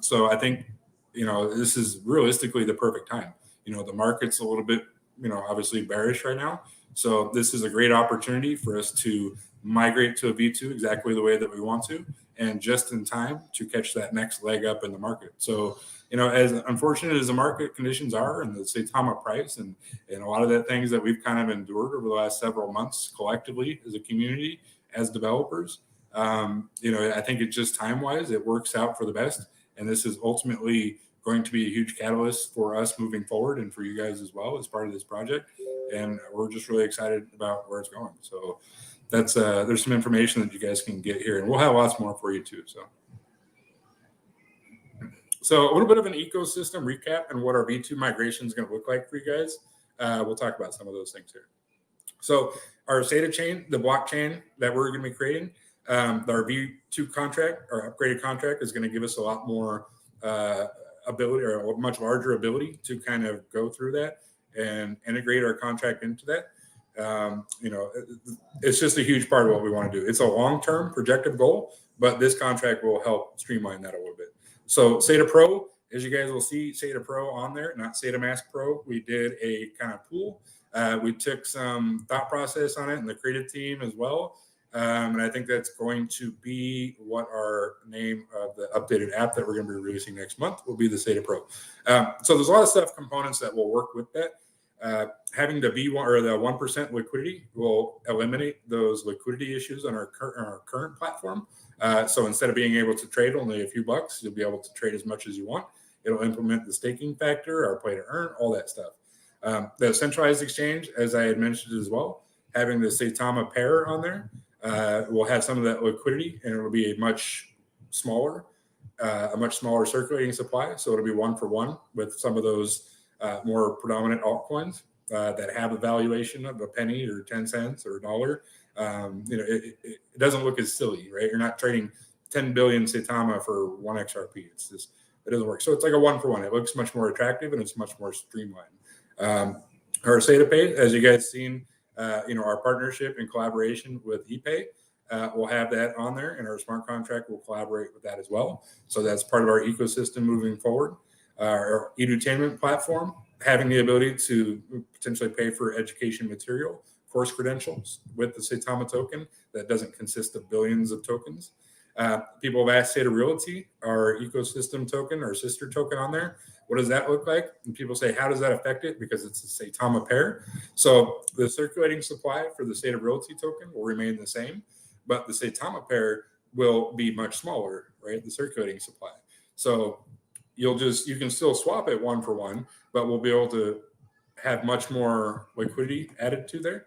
[SPEAKER 1] So I think this is realistically the perfect time. The market's a little bit obviously bearish right now. So this is a great opportunity for us to migrate to a V2 exactly the way that we want to, and just in time to catch that next leg up in the market. So, as unfortunate as the market conditions are and the Saitama price and a lot of the things that we've kind of endured over the last several months collectively as a community, as developers, I think it's just time-wise, it works out for the best. And this is ultimately going to be a huge catalyst for us moving forward and for you guys as well as part of this project. And we're just really excited about where it's going. So that's there's some information that you guys can get here, and we'll have lots more for you too. So a little bit of an ecosystem recap and what our V2 migration is going to look like for you guys. We'll talk about some of those things here. So our SATA chain, the blockchain that we're going to be creating, our V2 contract, our upgraded contract, is going to give us a lot more ability, or a much larger ability to kind of go through that and integrate our contract into that. It's just a huge part of what we want to do. It's a long-term projected goal, but this contract will help streamline that a little bit. So SATA Pro, as you guys will see, SATA Pro on there, not SATA Mask Pro. We did a kind of pool. We took some thought process on it and the creative team as well. And I think that's going to be what our name of the updated app that we're going to be releasing next month will be, the SATA Pro. So there's a lot of stuff, components that will work with that. Having the V1 or the 1% liquidity will eliminate those liquidity issues on our current platform. So instead of being able to trade only a few bucks, you'll be able to trade as much as you want. It'll implement the staking factor, our play to earn, all that stuff. The centralized exchange, as I had mentioned as well, having the Saitama pair on there, we'll have some of that liquidity, and it'll be a much smaller circulating supply. So it'll be 1-for-1 with some of those more predominant altcoins that have a valuation of a penny or 10 cents or a dollar. It doesn't look as silly, right? You're not trading 10 billion Saitama for 1 XRP. It doesn't work. So it's like a 1-for-1. It looks much more attractive and it's much more streamlined. Our SATA Pay, as you guys seen, our partnership and collaboration with ePay, we'll have that on there, and our smart contract will collaborate with that as well. So that's part of our ecosystem moving forward. Our edutainment platform, having the ability to potentially pay for education material, course credentials with the Saitama token that doesn't consist of billions of tokens. People have asked SATA Realty, our ecosystem token, our sister token on there. What does that look like? And people say, how does that affect it? Because it's a Saitama pair. So the circulating supply for the SATA Realty token will remain the same, but the Saitama pair will be much smaller, right? The circulating supply. So you can still swap it 1-for-1, but we'll be able to have much more liquidity added to there.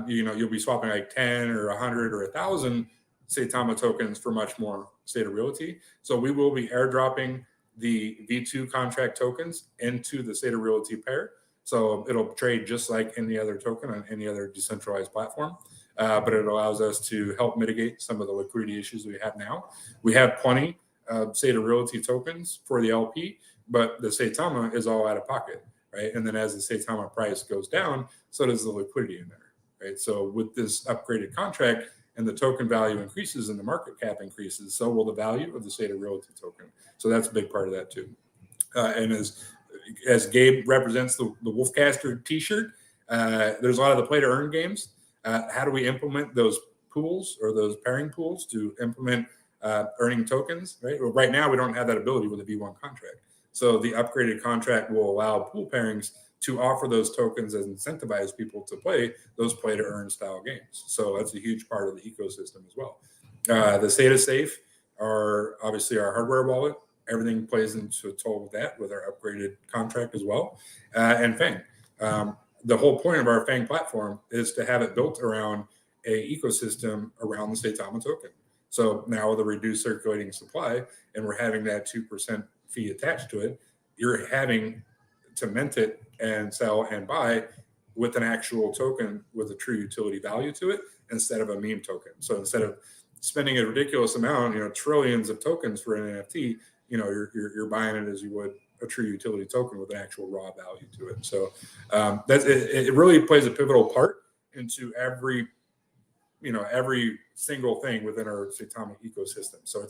[SPEAKER 1] You'll be swapping like 10 or 100 or 1,000 Saitama tokens for much more SATA Realty. So we will be airdropping the V2 contract tokens into the SATA Realty pair. So it'll trade just like any other token on any other decentralized platform. But it allows us to help mitigate some of the liquidity issues we have now. We have plenty of SATA Realty tokens for the LP, but the Saitama is all out of pocket, right? And then as the Saitama price goes down, so does the liquidity in there, right? So with this upgraded contract, and the token value increases and the market cap increases, so will the value of the SATA Realty token. So that's a big part of that too. And as Gabe represents the Wolfcaster t-shirt, there's a lot of the play to earn games. How do we implement those pools or those pairing pools to implement earning tokens, right? Well, right now we don't have that ability with the V1 contract. So the upgraded contract will allow pool pairings to offer those tokens and incentivize people to play those play to earn style games. So that's a huge part of the ecosystem as well. The SATA Safe are obviously our hardware wallet everything plays into a total with that with our upgraded contract as well. And Fang. The whole point of our Fang platform is to have it built around a ecosystem around the Saitama token. So now with a reduced circulating supply, and we're having that 2% fee attached to it, you're having to mint it and sell and buy with an actual token with a true utility value to it instead of a meme token. So instead of spending a ridiculous amount, trillions of tokens for an NFT, you're buying it as you would a true utility token with an actual raw value to it. So it really plays a pivotal part into every single thing within our Saitama ecosystem. So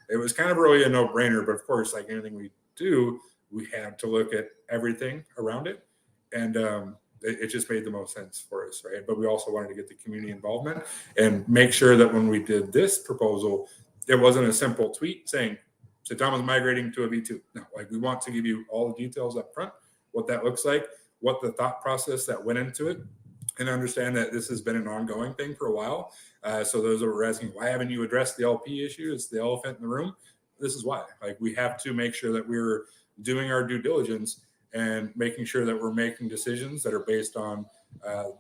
[SPEAKER 1] it was kind of really a no-brainer, but of course, like anything we do, we have to look at everything around it. And it just made the most sense for us, right? But we also wanted to get the community involvement and make sure that when we did this proposal, it wasn't a simple tweet saying, Saitama's migrating to a V2. No, like we want to give you all the details up front, what that looks like, what the thought process that went into it, and understand that this has been an ongoing thing for a while. So those that were asking, why haven't you addressed the LP issue? It's the elephant in the room. This is why. Like we have to make sure that we're doing our due diligence and making sure that we're making decisions that are based on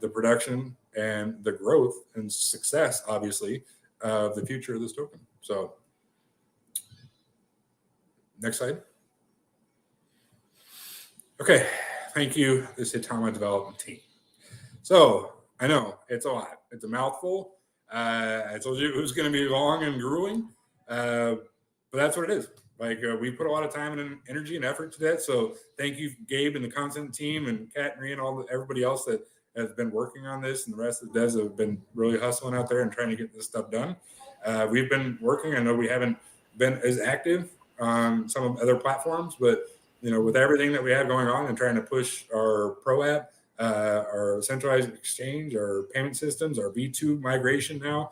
[SPEAKER 1] the production and the growth and success, obviously, of the future of this token. So next slide. Okay, thank you, the Saitama development team. So I know it's a lot. It's a mouthful. I told you it was going to be long and grueling, but that's what it is. Like we put a lot of time and energy and effort to that. So thank you, Gabe and the content team and Kat and Rhea and everybody else that has been working on this, and the rest of the devs have been really hustling out there and trying to get this stuff done. We've been working. I know we haven't been as active on some of other platforms, but with everything that we have going on and trying to push our pro app, our centralized exchange, our payment systems, our V2 migration now,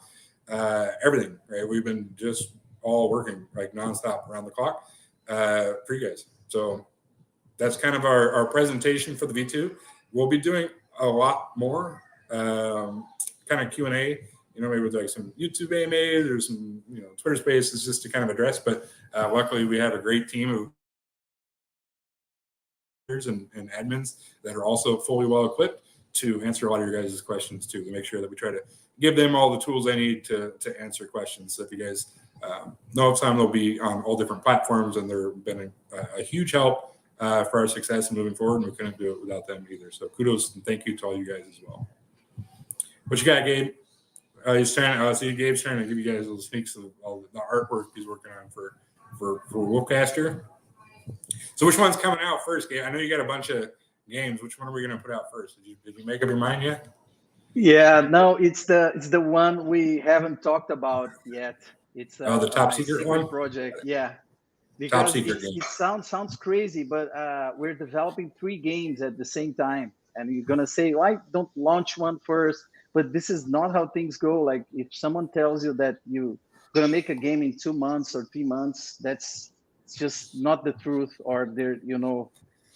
[SPEAKER 1] everything, right? We've been just all working like nonstop around the clock for you guys. So that's kind of our presentation for the V2. We'll be doing a lot more kind of Q&A, maybe with like some YouTube AMAs or some, Twitter spaces just to kind of address. But luckily we have a great team of and admins that are also fully well equipped to answer a lot of your guys' questions too. We make sure that we try to give them all the tools they need to answer questions. So if you guys know of some, they'll be on all different platforms, and they've been a huge help for our success and moving forward, and we couldn't do it without them either. So kudos and thank you to all you guys as well. What you got, Gabe? He's trying. See, Gabe's trying to give you guys little sneaks of all the artwork he's working on for Wolfcaster. So which one's coming out first, Gabe? I know you got a bunch of games. Which one are we going to put out first? Did you make up your mind yet?
[SPEAKER 3] Yeah, no, it's the one we haven't talked about yet. It's
[SPEAKER 1] the top secret one
[SPEAKER 3] project. Yeah, because it sounds crazy, but we're developing 3 games at the same time, and you're gonna say, why don't launch one first? But this is not how things go. Like if someone tells you that you're gonna make a game in 2 months or 3 months, that's just not the truth, or they're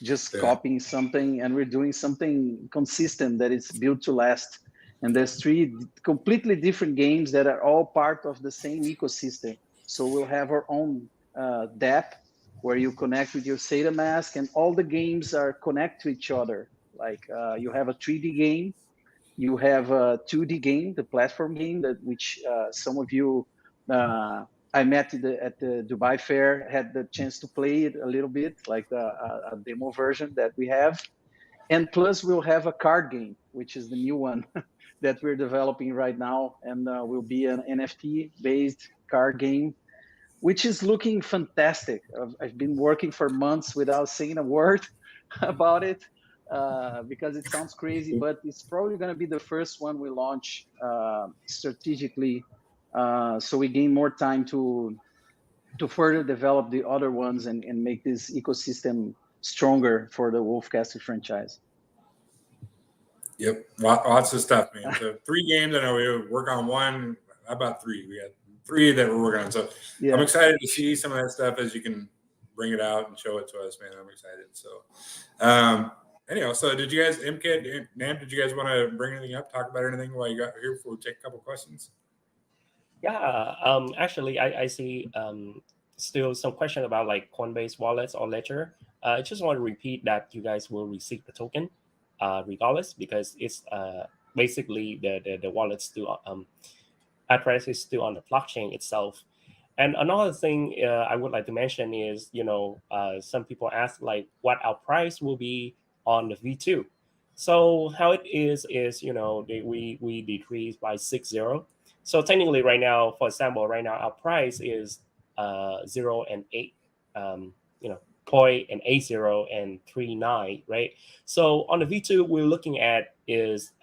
[SPEAKER 3] just copying something, and we're doing something consistent that is built to last. And there's 3 completely different games that are all part of the same ecosystem. So we'll have our own DApp where you connect with your SATA mask, and all the games are connect to each other. Like you have a 3D game, you have a 2D game, the platform game which some of you I met at the Dubai Fair, had the chance to play it a little bit, like a demo version that we have. And plus we'll have a card game, which is the new one that we're developing right now, and will be an NFT-based card game, which is looking fantastic. I've been working for months without saying a word about it because it sounds crazy, but it's probably going to be the first one we launch strategically, so we gain more time to further develop the other ones and make this ecosystem stronger for the Wolfcaster franchise.
[SPEAKER 1] Yep, lots of stuff, man. So 3 games. I know we work on one. How about 3? We had 3 that we're working on. So yeah. I'm excited to see some of that stuff as you can bring it out and show it to us, man. I'm excited. So anyhow, so did you guys, MK, Nam, did you guys want to bring anything up, talk about anything while you got here before we take a couple questions?
[SPEAKER 4] Yeah, actually, I see still some question about like Coinbase wallets or Ledger. I just want to repeat that you guys will receive the token regardless, because it's basically the wallet still address is still on the blockchain itself. And another thing I would like to mention is, some people ask like what our price will be on the V2. So how it is, we decrease by 6.0. So technically right now, for example, right now our price is 0 and 8, you know, 0.80 and 39, right? So on the V2, we're looking at is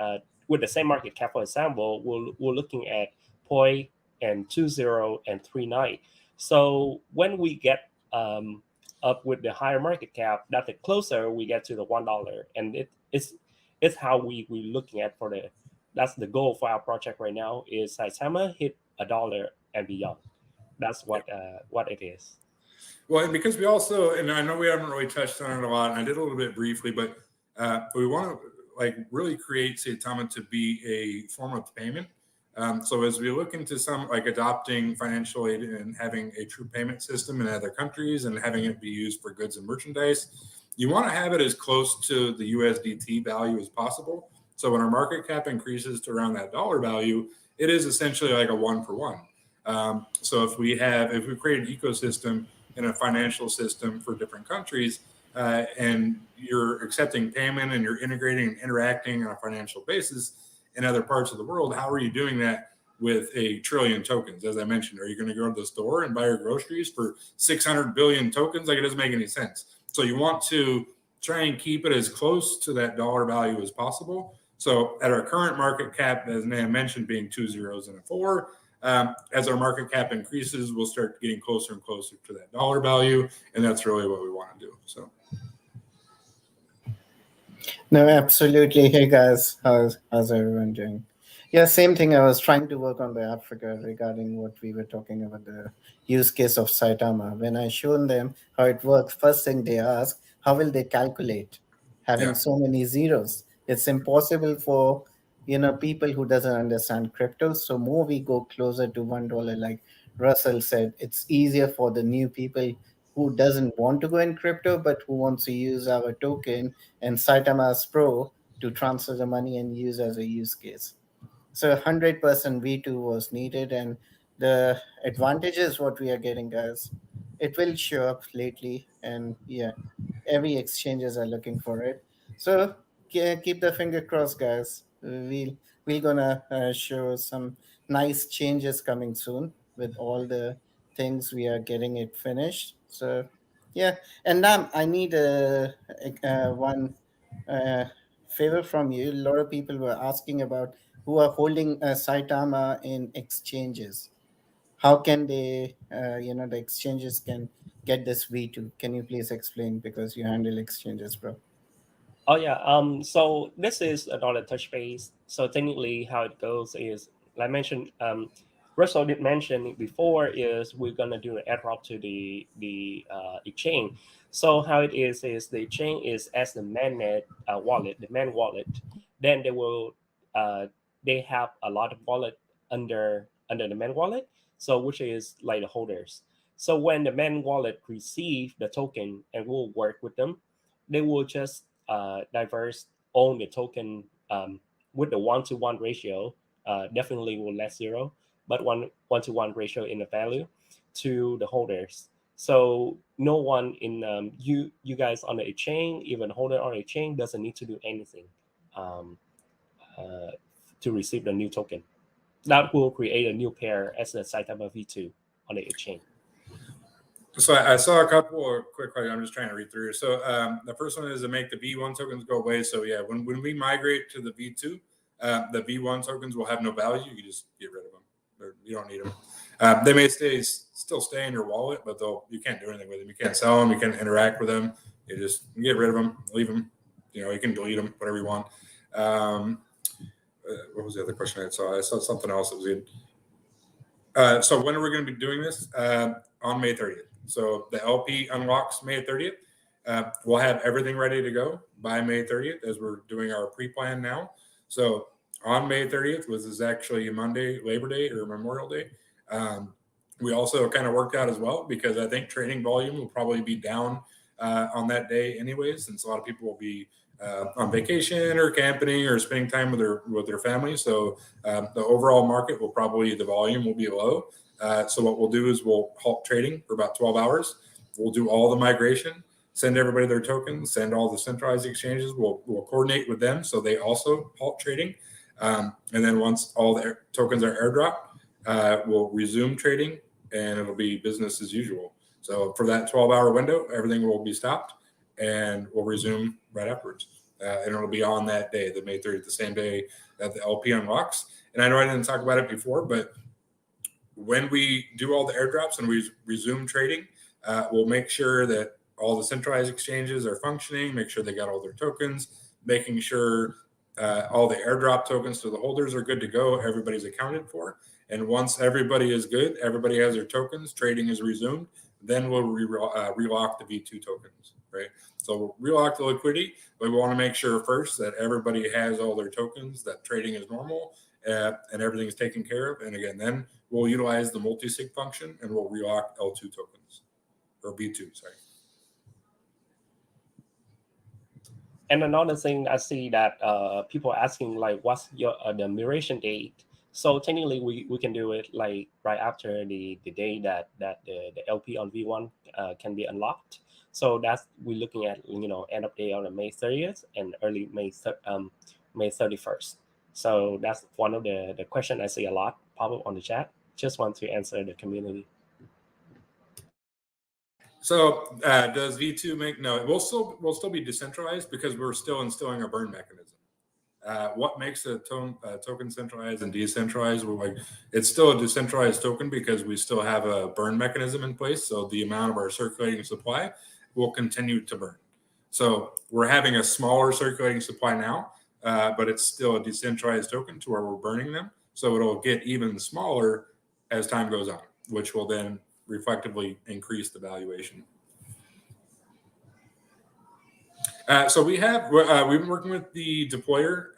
[SPEAKER 4] with the same market cap, for example, we're looking at 0.20 and 39. So when we get up with the higher market cap, that the closer we get to the $1, and it's how we looking at for that's the goal for our project right now is Saitama hit $1 and beyond. That's what it is.
[SPEAKER 1] Well, and because we also, and I know we haven't really touched on it a lot, and I did a little bit briefly, but we want to like really create Saitama to be a form of payment. So as we look into some like adopting financial aid and having a true payment system in other countries and having it be used for goods and merchandise, you want to have it as close to the USDT value as possible. So when our market cap increases to around that dollar value, it is essentially like a 1-for-1. So if we create an ecosystem in a financial system for different countries, and you're accepting payment and you're integrating and interacting on a financial basis in other parts of the world, how are you doing that with 1 trillion tokens? As I mentioned, are you going to go to the store and buy your groceries for 600 billion tokens? Like, it doesn't make any sense. So you want to try and keep it as close to that dollar value as possible. So at our current market cap, as Nan mentioned, being 2 zeros and a 4, as our market cap increases, we'll start getting closer and closer to that dollar value, and that's really what we want to do. So,
[SPEAKER 2] no, absolutely. Hey guys, how's everyone doing? Yeah, same thing. I was trying to work on the Africa regarding what we were talking about, the use case of Saitama. When I shown them how it works, first thing they ask, how will they calculate having so many zeros? It's impossible for people who doesn't understand crypto. So more we go closer to $1, like Russell said, it's easier for the new people who doesn't want to go in crypto but who wants to use our token and Saitama's Pro to transfer the money and use as a use case. So 100% V2 was needed, and the advantages what we are getting, guys, it will show up lately, and yeah, every exchanges are looking for it. So keep the finger crossed, guys. We're gonna show some nice changes coming soon with all the things we are getting it finished. So yeah, and now I need one favor from you. A lot of people were asking about who are holding Saitama in exchanges. How can they, the exchanges can get this V2? Can you please explain, because you handle exchanges, bro?
[SPEAKER 4] Oh yeah. So this is another touch base. So technically, how it goes is, like I mentioned, Russell did mention it before, is we're gonna do an airdrop to the exchange. So how it is the exchange is as the mainnet wallet, the main wallet. Then they have a lot of wallet under the main wallet. So which is like the holders. So when the main wallet receive the token and will work with them, they will just diverse own the token with the 1-to-1 ratio. Definitely will less 0, but 1-to-1 ratio in the value to the holders. So no one in you guys on the exchange, even holder on the exchange, doesn't need to do anything to receive the new token. That will create a new pair as the Saitama V2 on the exchange.
[SPEAKER 1] So I saw a couple of quick questions. I'm just trying to read through. So the first one is to make the V1 tokens go away. So yeah, when we migrate to the V2, the V1 tokens will have no value. You can just get rid of them. You don't need them. They may still stay in your wallet, but you can't do anything with them. You can't sell them. You can't interact with them. You just get rid of them, leave them. You can delete them, whatever you want. What was the other question I saw? I saw something else that was good. So when are we going to be doing this? On May 30th. So the LP unlocks May 30th. We'll have everything ready to go by May 30th as we're doing our pre-plan now. So on May 30th, which is actually Monday, Labor Day or Memorial Day, we also kind of worked out as well, because I think trading volume will probably be down on that day anyways, since a lot of people will be on vacation or camping or spending time with their family. So the overall market will probably, the volume will be low. So what we'll do is we'll halt trading for about 12 hours. We'll do all the migration, send everybody their tokens, send all the centralized exchanges. We'll coordinate with them so they also halt trading. And then once all the tokens are airdropped, we'll resume trading, and it'll be business as usual. So for that 12-hour window, everything will be stopped, and we'll resume right afterwards. And it'll be on that day, the May 30th, the same day that the LP unlocks. And I know I didn't talk about it before, but when we do all the airdrops and we resume trading, we'll make sure that all the centralized exchanges are functioning, make sure they got all their tokens, making sure all the airdrop tokens to the holders are good to go, everybody's accounted for. And once everybody is good, everybody has their tokens, trading is resumed, then we'll relock the V2 tokens, right? So we'll relock the liquidity, but we want to make sure first that everybody has all their tokens, that trading is normal, and everything is taken care of. And again, then we'll utilize the multi-sig function, and we'll relock L2 tokens, or V2, sorry.
[SPEAKER 4] And another thing I see that people are asking, like, what's your the migration date? So technically, we can do it like right after the day that the LP on V1 can be unlocked. So that's, we're looking at, end of day on May 30th and early May 31st. So that's one of the question I see a lot pop up on the chat. Just want to answer the community.
[SPEAKER 1] So does V2 make, no, we'll still be decentralized because we're still instilling a burn mechanism. What makes a token centralized and decentralized? It's still a decentralized token because we still have a burn mechanism in place. So the amount of our circulating supply will continue to burn. So we're having a smaller circulating supply now, but it's still a decentralized token to where we're burning them. So it'll get even smaller as time goes on, which will then reflectively increase the valuation. So we've been working with the deployer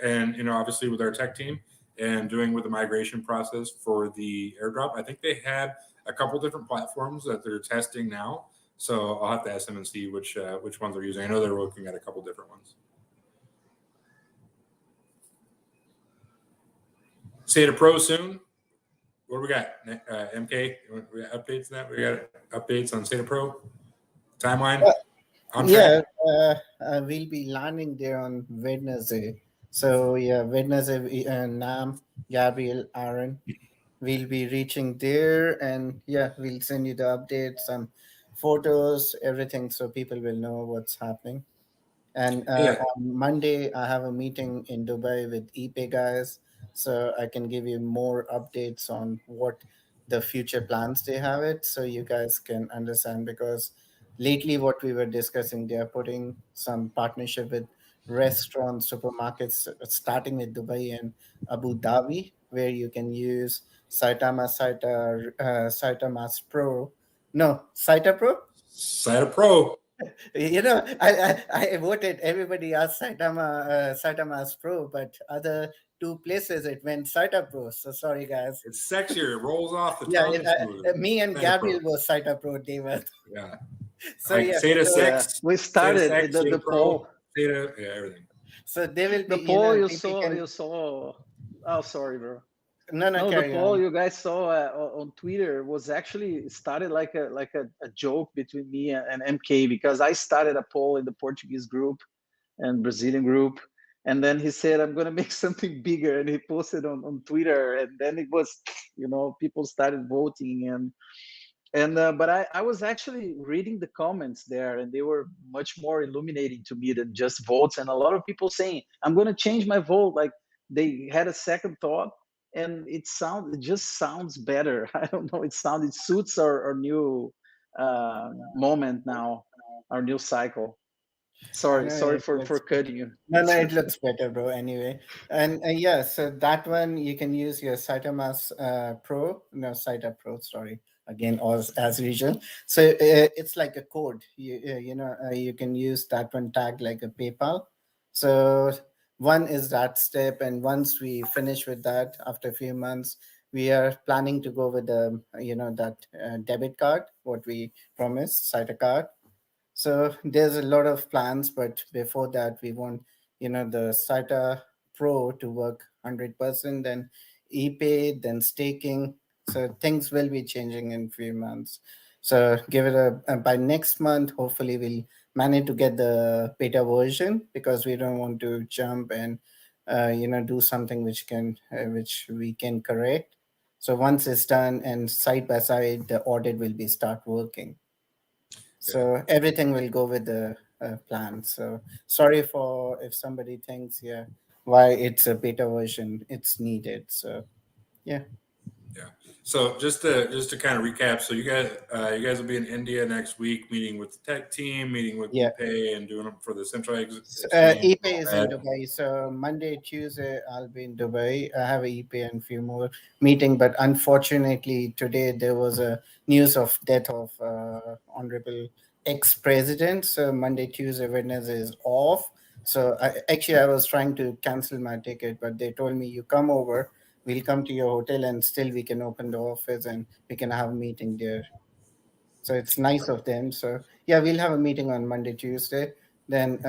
[SPEAKER 1] and obviously with our tech team and doing with the migration process for the airdrop. I think they had a couple different platforms that they're testing now. So I'll have to ask them and see which ones they're using. I know they're looking at a couple different ones. Sata Pro soon. What do we got? MK, we got updates on that? We got updates on Sata Pro timeline?
[SPEAKER 2] We'll be landing there on Wednesday. So yeah, Wednesday, Nam, Gabriel, Aaron, we'll be reaching there, and yeah, we'll send you the updates, some photos, everything, so people will know what's happening. And on Monday, I have a meeting in Dubai with ePay guys, so I can give you more updates on what the future plans they have it, so you guys can understand, because lately what we were discussing, they are putting some partnership with restaurants, supermarkets, starting with Dubai and Abu Dhabi, where you can use Saitama Pro. No, Saita Pro?
[SPEAKER 1] Saita Pro.
[SPEAKER 2] I voted, everybody asked Saitama Pro, but other two places it went Saita Pro. So sorry, guys.
[SPEAKER 1] It's sexier. It rolls off the tongue.
[SPEAKER 2] Me and Gabriel was Saita Pro, David.
[SPEAKER 1] Yeah.
[SPEAKER 2] So like
[SPEAKER 1] Sata 6.
[SPEAKER 3] We started the poll.
[SPEAKER 1] Sata, yeah, everything.
[SPEAKER 2] So they will be
[SPEAKER 3] the poll you saw. Oh, sorry, bro.
[SPEAKER 2] No,
[SPEAKER 3] the poll you guys saw on Twitter was actually started like a joke between me and MK, because I started a poll in the Portuguese group and Brazilian group, and then he said, I'm gonna make something bigger, and he posted on Twitter, and then it was, people started voting, but I was actually reading the comments there, and they were much more illuminating to me than just votes, and a lot of people saying, I'm gonna change my vote, like they had a second thought. And it just sounds better. I don't know. It suits our new moment now, our new cycle. Sorry for cutting you.
[SPEAKER 2] No, it looks better, bro. Anyway, and yeah, so that one you can use your Saitama Saita Pro. Sorry, again, as usual. So it's like a code. You can use that one tag like a PayPal. So one is that step, and once we finish with that, after a few months, we are planning to go with the that debit card, what we promised, Saita card. So there's a lot of plans, but before that, we want the Saita Pro to work 100%, then ePay, then staking. So things will be changing in few months. So give it by next month. Hopefully, we'll manage to get the beta version, because we don't want to jump and do something which we can correct. So once it's done and side by side, the audit will be start working. So everything will go with the plan. So sorry for if somebody thinks, why it's a beta version, it's needed. So yeah.
[SPEAKER 1] So just to kind of recap, so you guys will be in India next week, meeting with the tech team, meeting with ePay, and doing them for the centralized exchange.
[SPEAKER 2] ePay is in Dubai, so Monday, Tuesday I'll be in Dubai. I have a ePay and a few more meeting, but unfortunately today there was a news of death of Honorable ex-president. So Monday, Tuesday, Wednesday is off. So I was trying to cancel my ticket, but they told me, you come over, we'll come to your hotel, and still we can open the office and we can have a meeting there. So it's nice of them. So yeah, we'll have a meeting on Monday, Tuesday. Then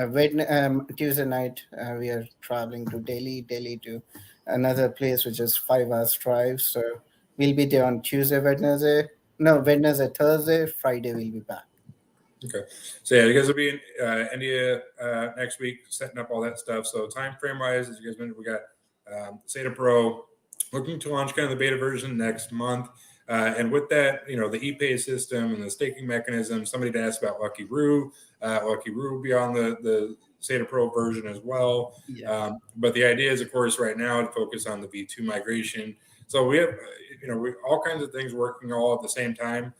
[SPEAKER 2] Tuesday night, we are traveling to Delhi to another place, which is 5 hours drive. So we'll be there on Tuesday, Wednesday, Thursday, Friday we'll be back.
[SPEAKER 1] Okay, so yeah, you guys will be in India next week, setting up all that stuff. So time frame wise, as you guys mentioned, we got Saita Pro looking to launch kind of the beta version next month. And with that, the ePay system and the staking mechanism, somebody asked about Lucky Roo. Lucky Roo will be on the Saita Pro version as well.
[SPEAKER 2] Yeah.
[SPEAKER 1] But the idea is, of course, right now to focus on the V2 migration. So we have, we all kinds of things working all at the same time.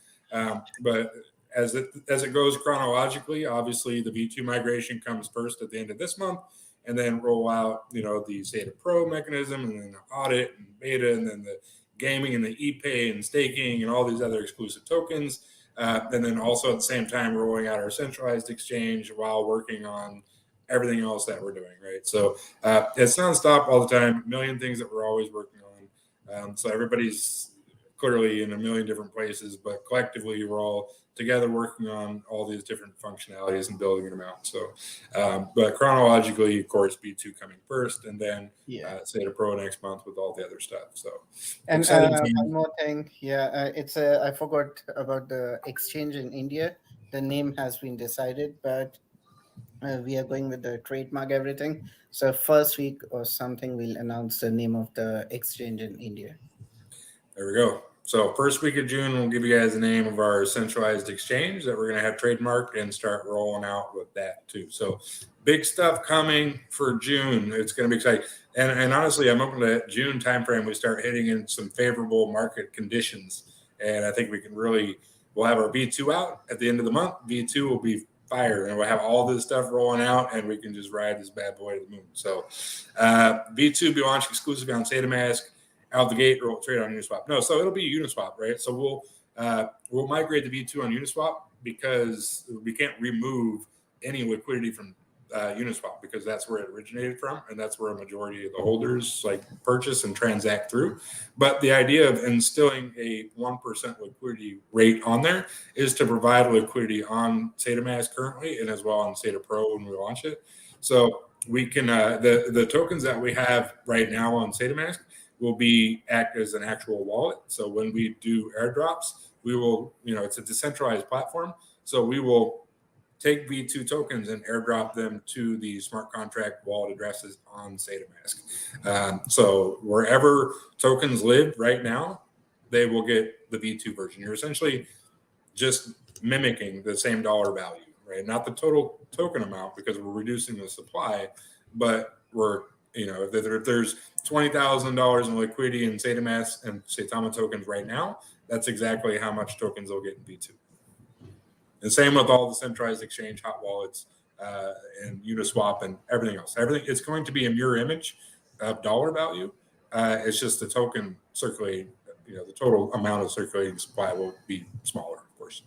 [SPEAKER 1] But as it goes chronologically, obviously the V2 migration comes first at the end of this month, and then roll out, the Saita Pro mechanism, and then the audit and beta, and then the gaming and the ePay and staking and all these other exclusive tokens. And then also at the same time rolling out our centralized exchange while working on everything else that we're doing, right? So it's nonstop all the time, a million things that we're always working on. So everybody's clearly in a million different places, but collectively we're all together working on all these different functionalities and building them out. So, but chronologically, of course, B2 coming first, and then Saita Pro next month with all the other stuff. So,
[SPEAKER 2] and one more thing, it's I forgot about the exchange in India. The name has been decided, but we are going with the trademark, everything. So first week or something, we'll announce the name of the exchange in India.
[SPEAKER 1] There we go. So first week of June, we'll give you guys the name of our centralized exchange that we're going to have trademarked and start rolling out with that too. So big stuff coming for June. It's going to be exciting. And honestly, I'm hoping that June timeframe, we start hitting in some favorable market conditions. And I think we'll have our V2 out at the end of the month. V2 will be fire, and we'll have all this stuff rolling out, and we can just ride this bad boy to the moon. So V2 will be launched exclusively on SaitaMask. Out the gate, or we'll trade on Uniswap. No, so it'll be Uniswap, right? So we'll migrate the V2 on Uniswap, because we can't remove any liquidity from Uniswap, because that's where it originated from, and that's where a majority of the holders purchase and transact through. But the idea of instilling a 1% liquidity rate on there is to provide liquidity on SaitaMask currently, and as well on Saita Pro when we launch it. So we can the tokens that we have right now on SaitaMask will act as an actual wallet. So when we do airdrops, we will, it's a decentralized platform. So we will take V2 tokens and airdrop them to the smart contract wallet addresses on SaitaMask. So wherever tokens live right now, they will get the V2 version. You're essentially just mimicking the same dollar value, right? Not the total token amount, because we're reducing the supply, but we're, if there's $20,000 in liquidity in SaitaMask and Saitama tokens right now, that's exactly how much tokens they'll get in V2. And same with all the centralized exchange, hot wallets, and Uniswap and everything else. It's going to be a mirror image of dollar value. It's just the token circulating, the total amount of circulating supply will be smaller, of course.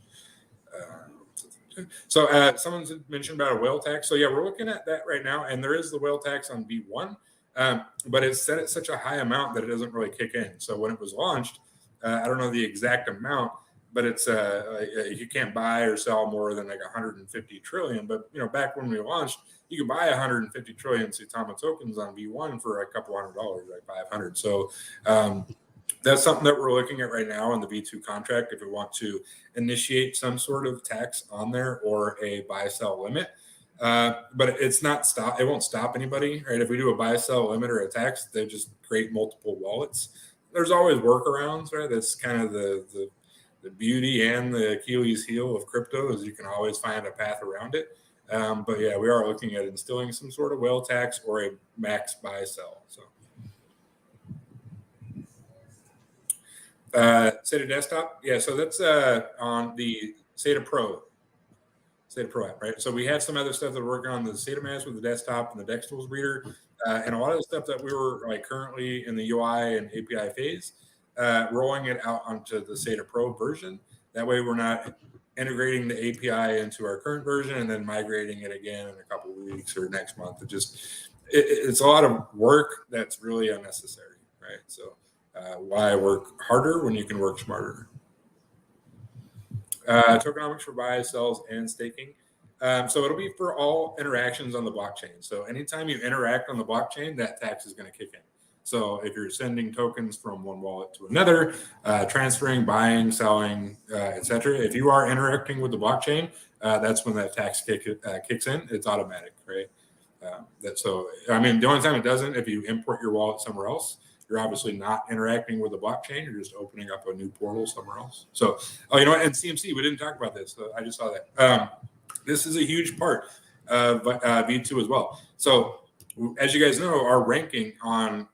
[SPEAKER 1] So someone's mentioned about a whale tax. So yeah, we're looking at that right now, and there is the whale tax on V1. but it's set at such a high amount that it doesn't really kick in. So when it was launched, I don't know the exact amount, but it's you can't buy or sell more than like 150 trillion. But back when we launched, you could buy 150 trillion Saitama tokens on V1 for a couple $100, like 500. So that's something that we're looking at right now in the V2 contract. If we want to initiate some sort of tax on there or a buy-sell limit, but it's not stop. It won't stop anybody, right? If we do a buy-sell limit or a tax, they just create multiple wallets. There's always workarounds, right? That's kind of the beauty and the Achilles heel of crypto, is you can always find a path around it. But yeah, we are looking at instilling some sort of whale tax or a max buy-sell. So. SATA desktop, yeah. So that's on the SATA Pro app, right? So we have some other stuff that we're working on, the SATA Mask with the desktop and the Dex Tools reader, and a lot of the stuff that we were like currently in the UI and API phase, rolling it out onto the SATA Pro version. That way, we're not integrating the API into our current version and then migrating it again in a couple of weeks or next month. It's a lot of work that's really unnecessary, right? So. Why work harder when you can work smarter? Tokenomics for buys, sells, and staking. So it'll be for all interactions on the blockchain. So anytime you interact on the blockchain, that tax is going to kick in. So if you're sending tokens from one wallet to another, transferring, buying, selling, etc., if you are interacting with the blockchain, that's when that tax kicks in. It's automatic, right? The only time it doesn't, if you import your wallet somewhere else, you're obviously not interacting with the blockchain. You're just opening up a new portal somewhere else. So, and CMC, we didn't talk about this. So I just saw that. This is a huge part of V2 as well. So as you guys know, our ranking on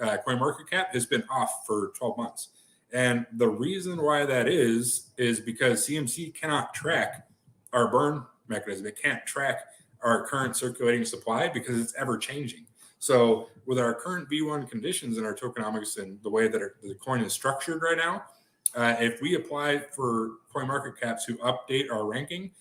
[SPEAKER 1] CoinMarketCap has been off for 12 months. And the reason why that is because CMC cannot track our burn mechanism. It can't track our current circulating supply because it's ever changing. So with our current V1 conditions and our tokenomics and the way that the coin is structured right now, if we apply for CoinMarketCap to update our ranking,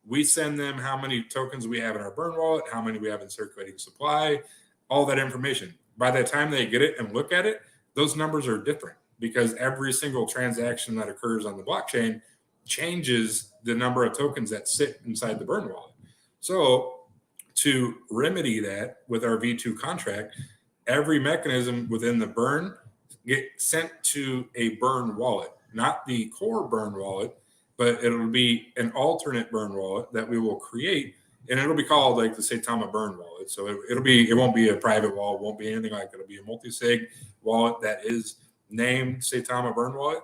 [SPEAKER 1] we send them how many tokens we have in our burn wallet, how many we have in circulating supply, all that information. By the time they get it and look at it, those numbers are different because every single transaction that occurs on the blockchain changes the number of tokens that sit inside the burn wallet. So to remedy that with our V2 contract, every mechanism within the burn get sent to a burn wallet, not the core burn wallet, but it'll be an alternate burn wallet that we will create, and it'll be called like the Saitama burn wallet. So it won't be a private wallet, won't be anything like that. It'll be a multi-sig wallet that is named Saitama burn wallet,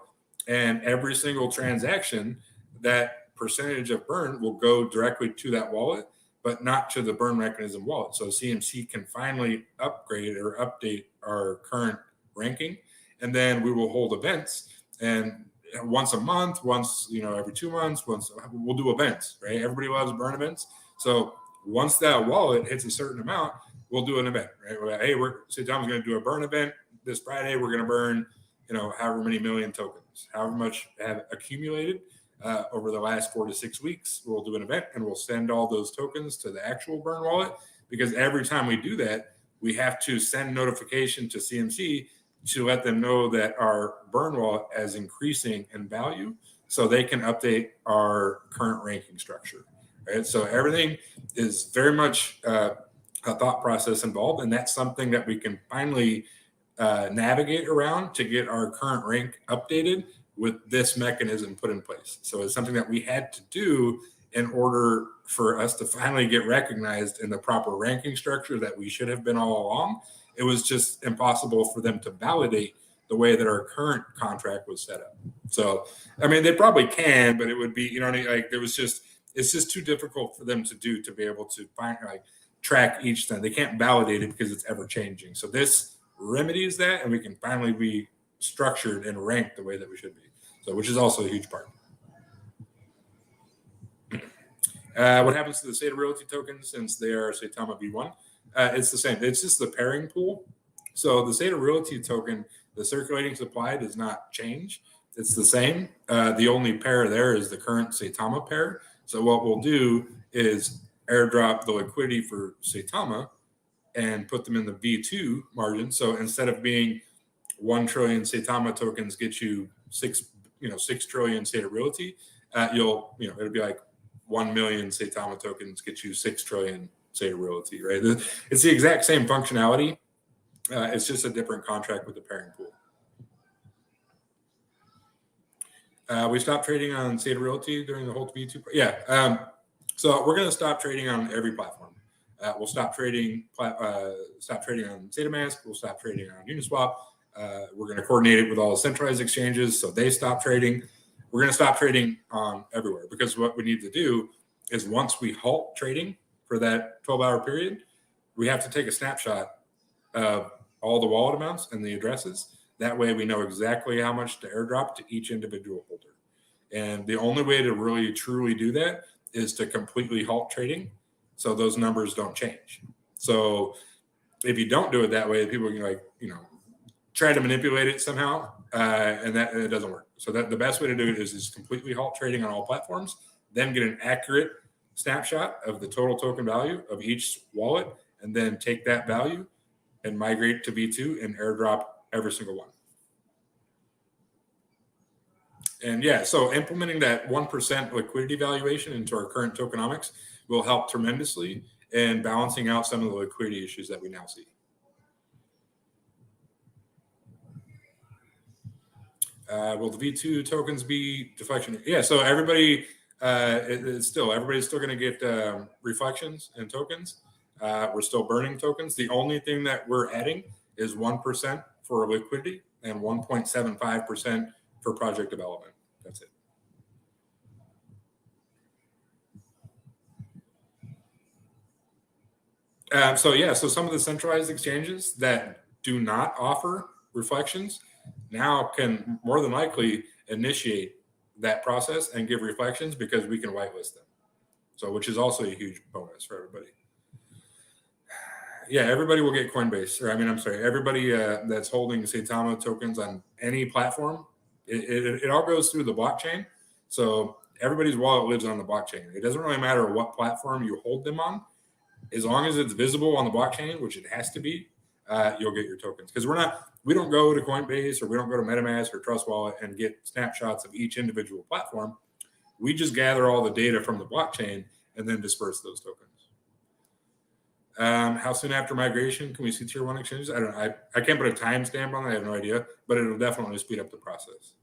[SPEAKER 1] and every single transaction, that percentage of burn will go directly to that wallet, but not to the burn mechanism wallet. So CMC can finally upgrade or update our current ranking. And then we will hold events, and once a month, every 2 months, we'll do events, right? Everybody loves burn events. So once that wallet hits a certain amount, we'll do an event, right? Hey, Saitama's going to do a burn event this Friday. We're going to burn, however many million tokens, however much have accumulated. Over the last 4 to 6 weeks, we'll do an event and we'll send all those tokens to the actual burn wallet, because every time we do that, we have to send notification to CMC to let them know that our burn wallet is increasing in value so they can update our current ranking structure, right? So everything is very much a thought process involved, and that's something that we can finally navigate around to get our current rank updated with this mechanism put in place. So it's something that we had to do in order for us to finally get recognized in the proper ranking structure that we should have been all along. It was just impossible for them to validate the way that our current contract was set up. So, they probably can, but it would be, it's just too difficult for them to do, to be able to track each thing. They can't validate it because it's ever changing. So this remedies that, and we can finally be structured and ranked the way that we should be. So, which is also a huge part. What happens to the SATA royalty tokens since they are Saitama V1? It's the same. It's just the pairing pool. So the SATA royalty token, the circulating supply does not change. It's the same. The only pair there is the current Saitama pair. So what we'll do is airdrop the liquidity for Saitama and put them in the V2 margin. So instead of being 1 trillion Saitama tokens get you 6 trillion Sata Realty, it'll be like 1 million Saitama tokens get you 6 trillion Sata Realty, right? It's the exact same functionality. It's just a different contract with the pairing pool. We stopped trading on Sata Realty during the whole V2. Yeah. So we're going to stop trading on every platform. We'll stop trading on SataMask. We'll stop trading on Uniswap. We're going to coordinate it with all the centralized exchanges so they stop trading. We're going to stop trading on everywhere, because what we need to do is, once we halt trading for that 12-hour period, we have to take a snapshot of all the wallet amounts and the addresses. That way we know exactly how much to airdrop to each individual holder. And the only way to really truly do that is to completely halt trading so those numbers don't change. So if you don't do it that way, people can try to manipulate it somehow, and that it doesn't work. So that the best way to do it is completely halt trading on all platforms, then get an accurate snapshot of the total token value of each wallet, and then take that value and migrate to V2 and airdrop every single one. And yeah, so implementing that 1% liquidity valuation into our current tokenomics will help tremendously in balancing out some of the liquidity issues that we now see. Will the V2 tokens be deflection? Yeah, so everybody, everybody's still going to get reflections and tokens. We're still burning tokens. The only thing that we're adding is 1% for liquidity and 1.75% for project development. That's it. So some of the centralized exchanges that do not offer reflections now can more than likely initiate that process and give reflections, because we can whitelist them. So, which is also a huge bonus for everybody. Yeah, everybody will get Coinbase, everybody that's holding Saitama tokens on any platform, it all goes through the blockchain. So everybody's wallet lives on the blockchain. It doesn't really matter what platform you hold them on, as long as it's visible on the blockchain, which it has to be. You'll get your tokens, because we don't go to Coinbase, or we don't go to MetaMask or Trust Wallet and get snapshots of each individual platform. We just gather all the data from the blockchain and then disperse those tokens. How soon after migration can we see tier 1 exchanges? I don't know. I can't put a timestamp on that. I have no idea, but it'll definitely speed up the process.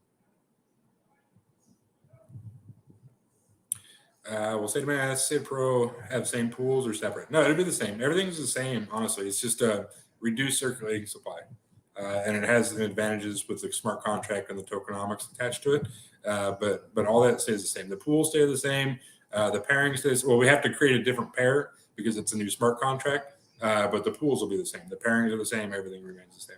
[SPEAKER 1] Will Saitama Sata Pro have same pools or separate? No, it'll be the same. Everything's the same, honestly. It's just a reduced circulating supply. And it has advantages with the smart contract and the tokenomics attached to it. But all that stays the same. The pools stay the same. The pairing stays. Well, we have to create a different pair because it's a new smart contract. But the pools will be the same. The pairings are the same. Everything remains the same.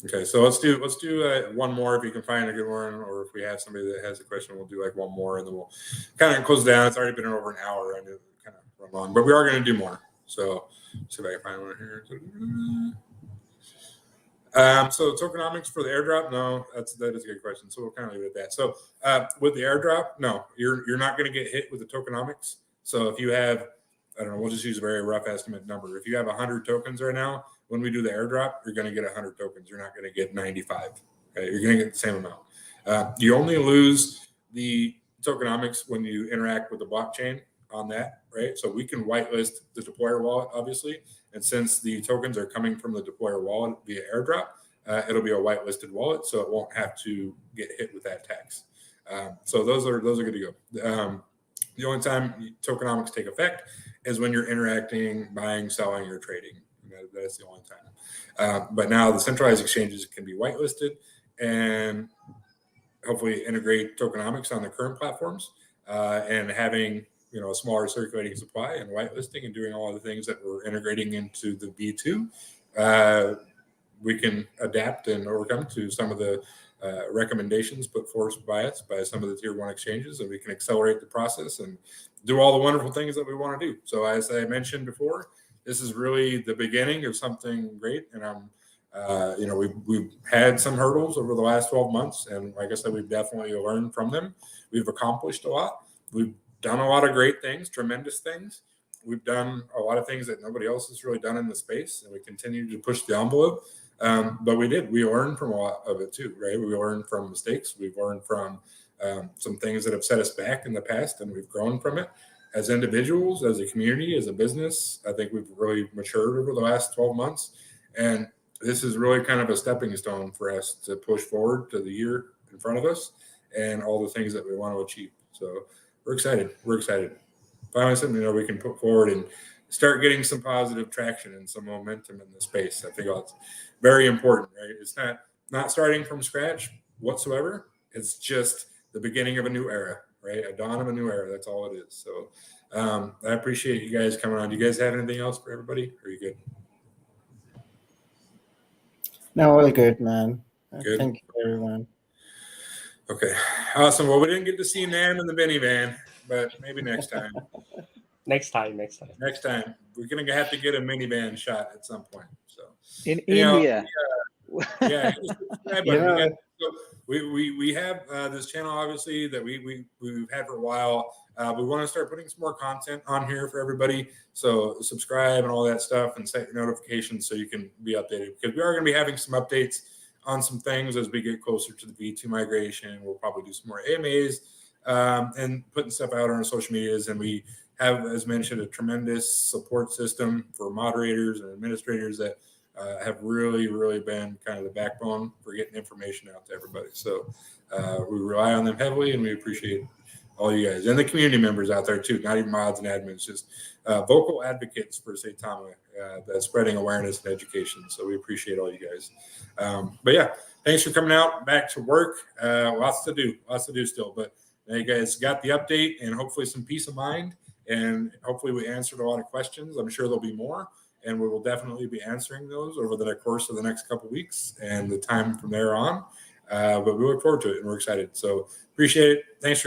[SPEAKER 1] Okay, so let's do one more if you can find a good one, or if we have somebody that has a question, we'll do like one more, and then we'll kind of close down. It's already been over an hour. I knew kind of run long, but we are going to do more. So see if I can find one here. So tokenomics for the airdrop? No, that is a good question. So we'll kind of leave it at that. So with the airdrop, no, you're not going to get hit with the tokenomics. So if you have, I don't know, we'll just use a very rough estimate number. If you have 100 tokens right now, when we do the airdrop, you're going to get 100 tokens. You're not going to get 95. Okay, you're going to get the same amount. You only lose the tokenomics when you interact with the blockchain on that, right? So we can whitelist the deployer wallet, obviously, and since the tokens are coming from the deployer wallet via airdrop, it'll be a whitelisted wallet, so it won't have to get hit with that tax. So those are good to go. The only time tokenomics take effect is when you're interacting, buying, selling, or trading. That's the only time. But now the centralized exchanges can be whitelisted and hopefully integrate tokenomics on the current platforms, and having a smaller circulating supply and whitelisting and doing all the things that we're integrating into the V2. We can adapt and overcome to some of the recommendations put forth by us by some of the tier 1 exchanges, and we can accelerate the process and do all the wonderful things that we want to do. So as I mentioned before, this is really the beginning of something great, and we've had some hurdles over the last 12 months, and like I said, we've definitely learned from them. We've accomplished a lot. We've done a lot of great things, tremendous things. We've done a lot of things that nobody else has really done in the space, and we continue to push the envelope. But we learned from a lot of it too, right? We learned from mistakes. We've learned from some things that have set us back in the past, and we've grown from it as individuals, as a community, as a business. I think we've really matured over the last 12 months. And this is really kind of a stepping stone for us to push forward to the year in front of us and all the things that we want to achieve. So we're excited. Finally, something we can put forward and start getting some positive traction and some momentum in the space. I think that's very important, right? It's not starting from scratch whatsoever. It's just the beginning of a new era, right? A dawn of a new era. That's all it is. So I appreciate you guys coming on. Do you guys have anything else for everybody? Or are you good?
[SPEAKER 2] No, all good, man.
[SPEAKER 1] Good.
[SPEAKER 2] Thank you, everyone.
[SPEAKER 1] Okay, awesome. Well, we didn't get to see Nam in the minivan, but maybe next time.
[SPEAKER 4] Next time.
[SPEAKER 1] Next time. We're going to have to get a minivan shot at some point. So
[SPEAKER 3] in India.
[SPEAKER 1] Yeah.
[SPEAKER 2] Yeah.
[SPEAKER 1] We have this channel, obviously, that we've had for a while. We want to start putting some more content on here for everybody. So subscribe and all that stuff and set your notifications so you can be updated, because we are going to be having some updates on some things as we get closer to the V2 migration. We'll probably do some more AMAs and putting stuff out on our social medias. And we have, as mentioned, a tremendous support system for moderators and administrators that have really, really been kind of the backbone for getting information out to everybody. So we rely on them heavily, and we appreciate all you guys and the community members out there too, not even mods and admins, just vocal advocates for Saitama that's spreading awareness and education. So we appreciate all you guys. But yeah, thanks for coming out back to work. Lots to do still, but you guys got the update and hopefully some peace of mind, and hopefully we answered a lot of questions. I'm sure there'll be more, and we will definitely be answering those over the course of the next couple of weeks and the time from there on. But we look forward to it, and we're excited. So appreciate it. Thanks for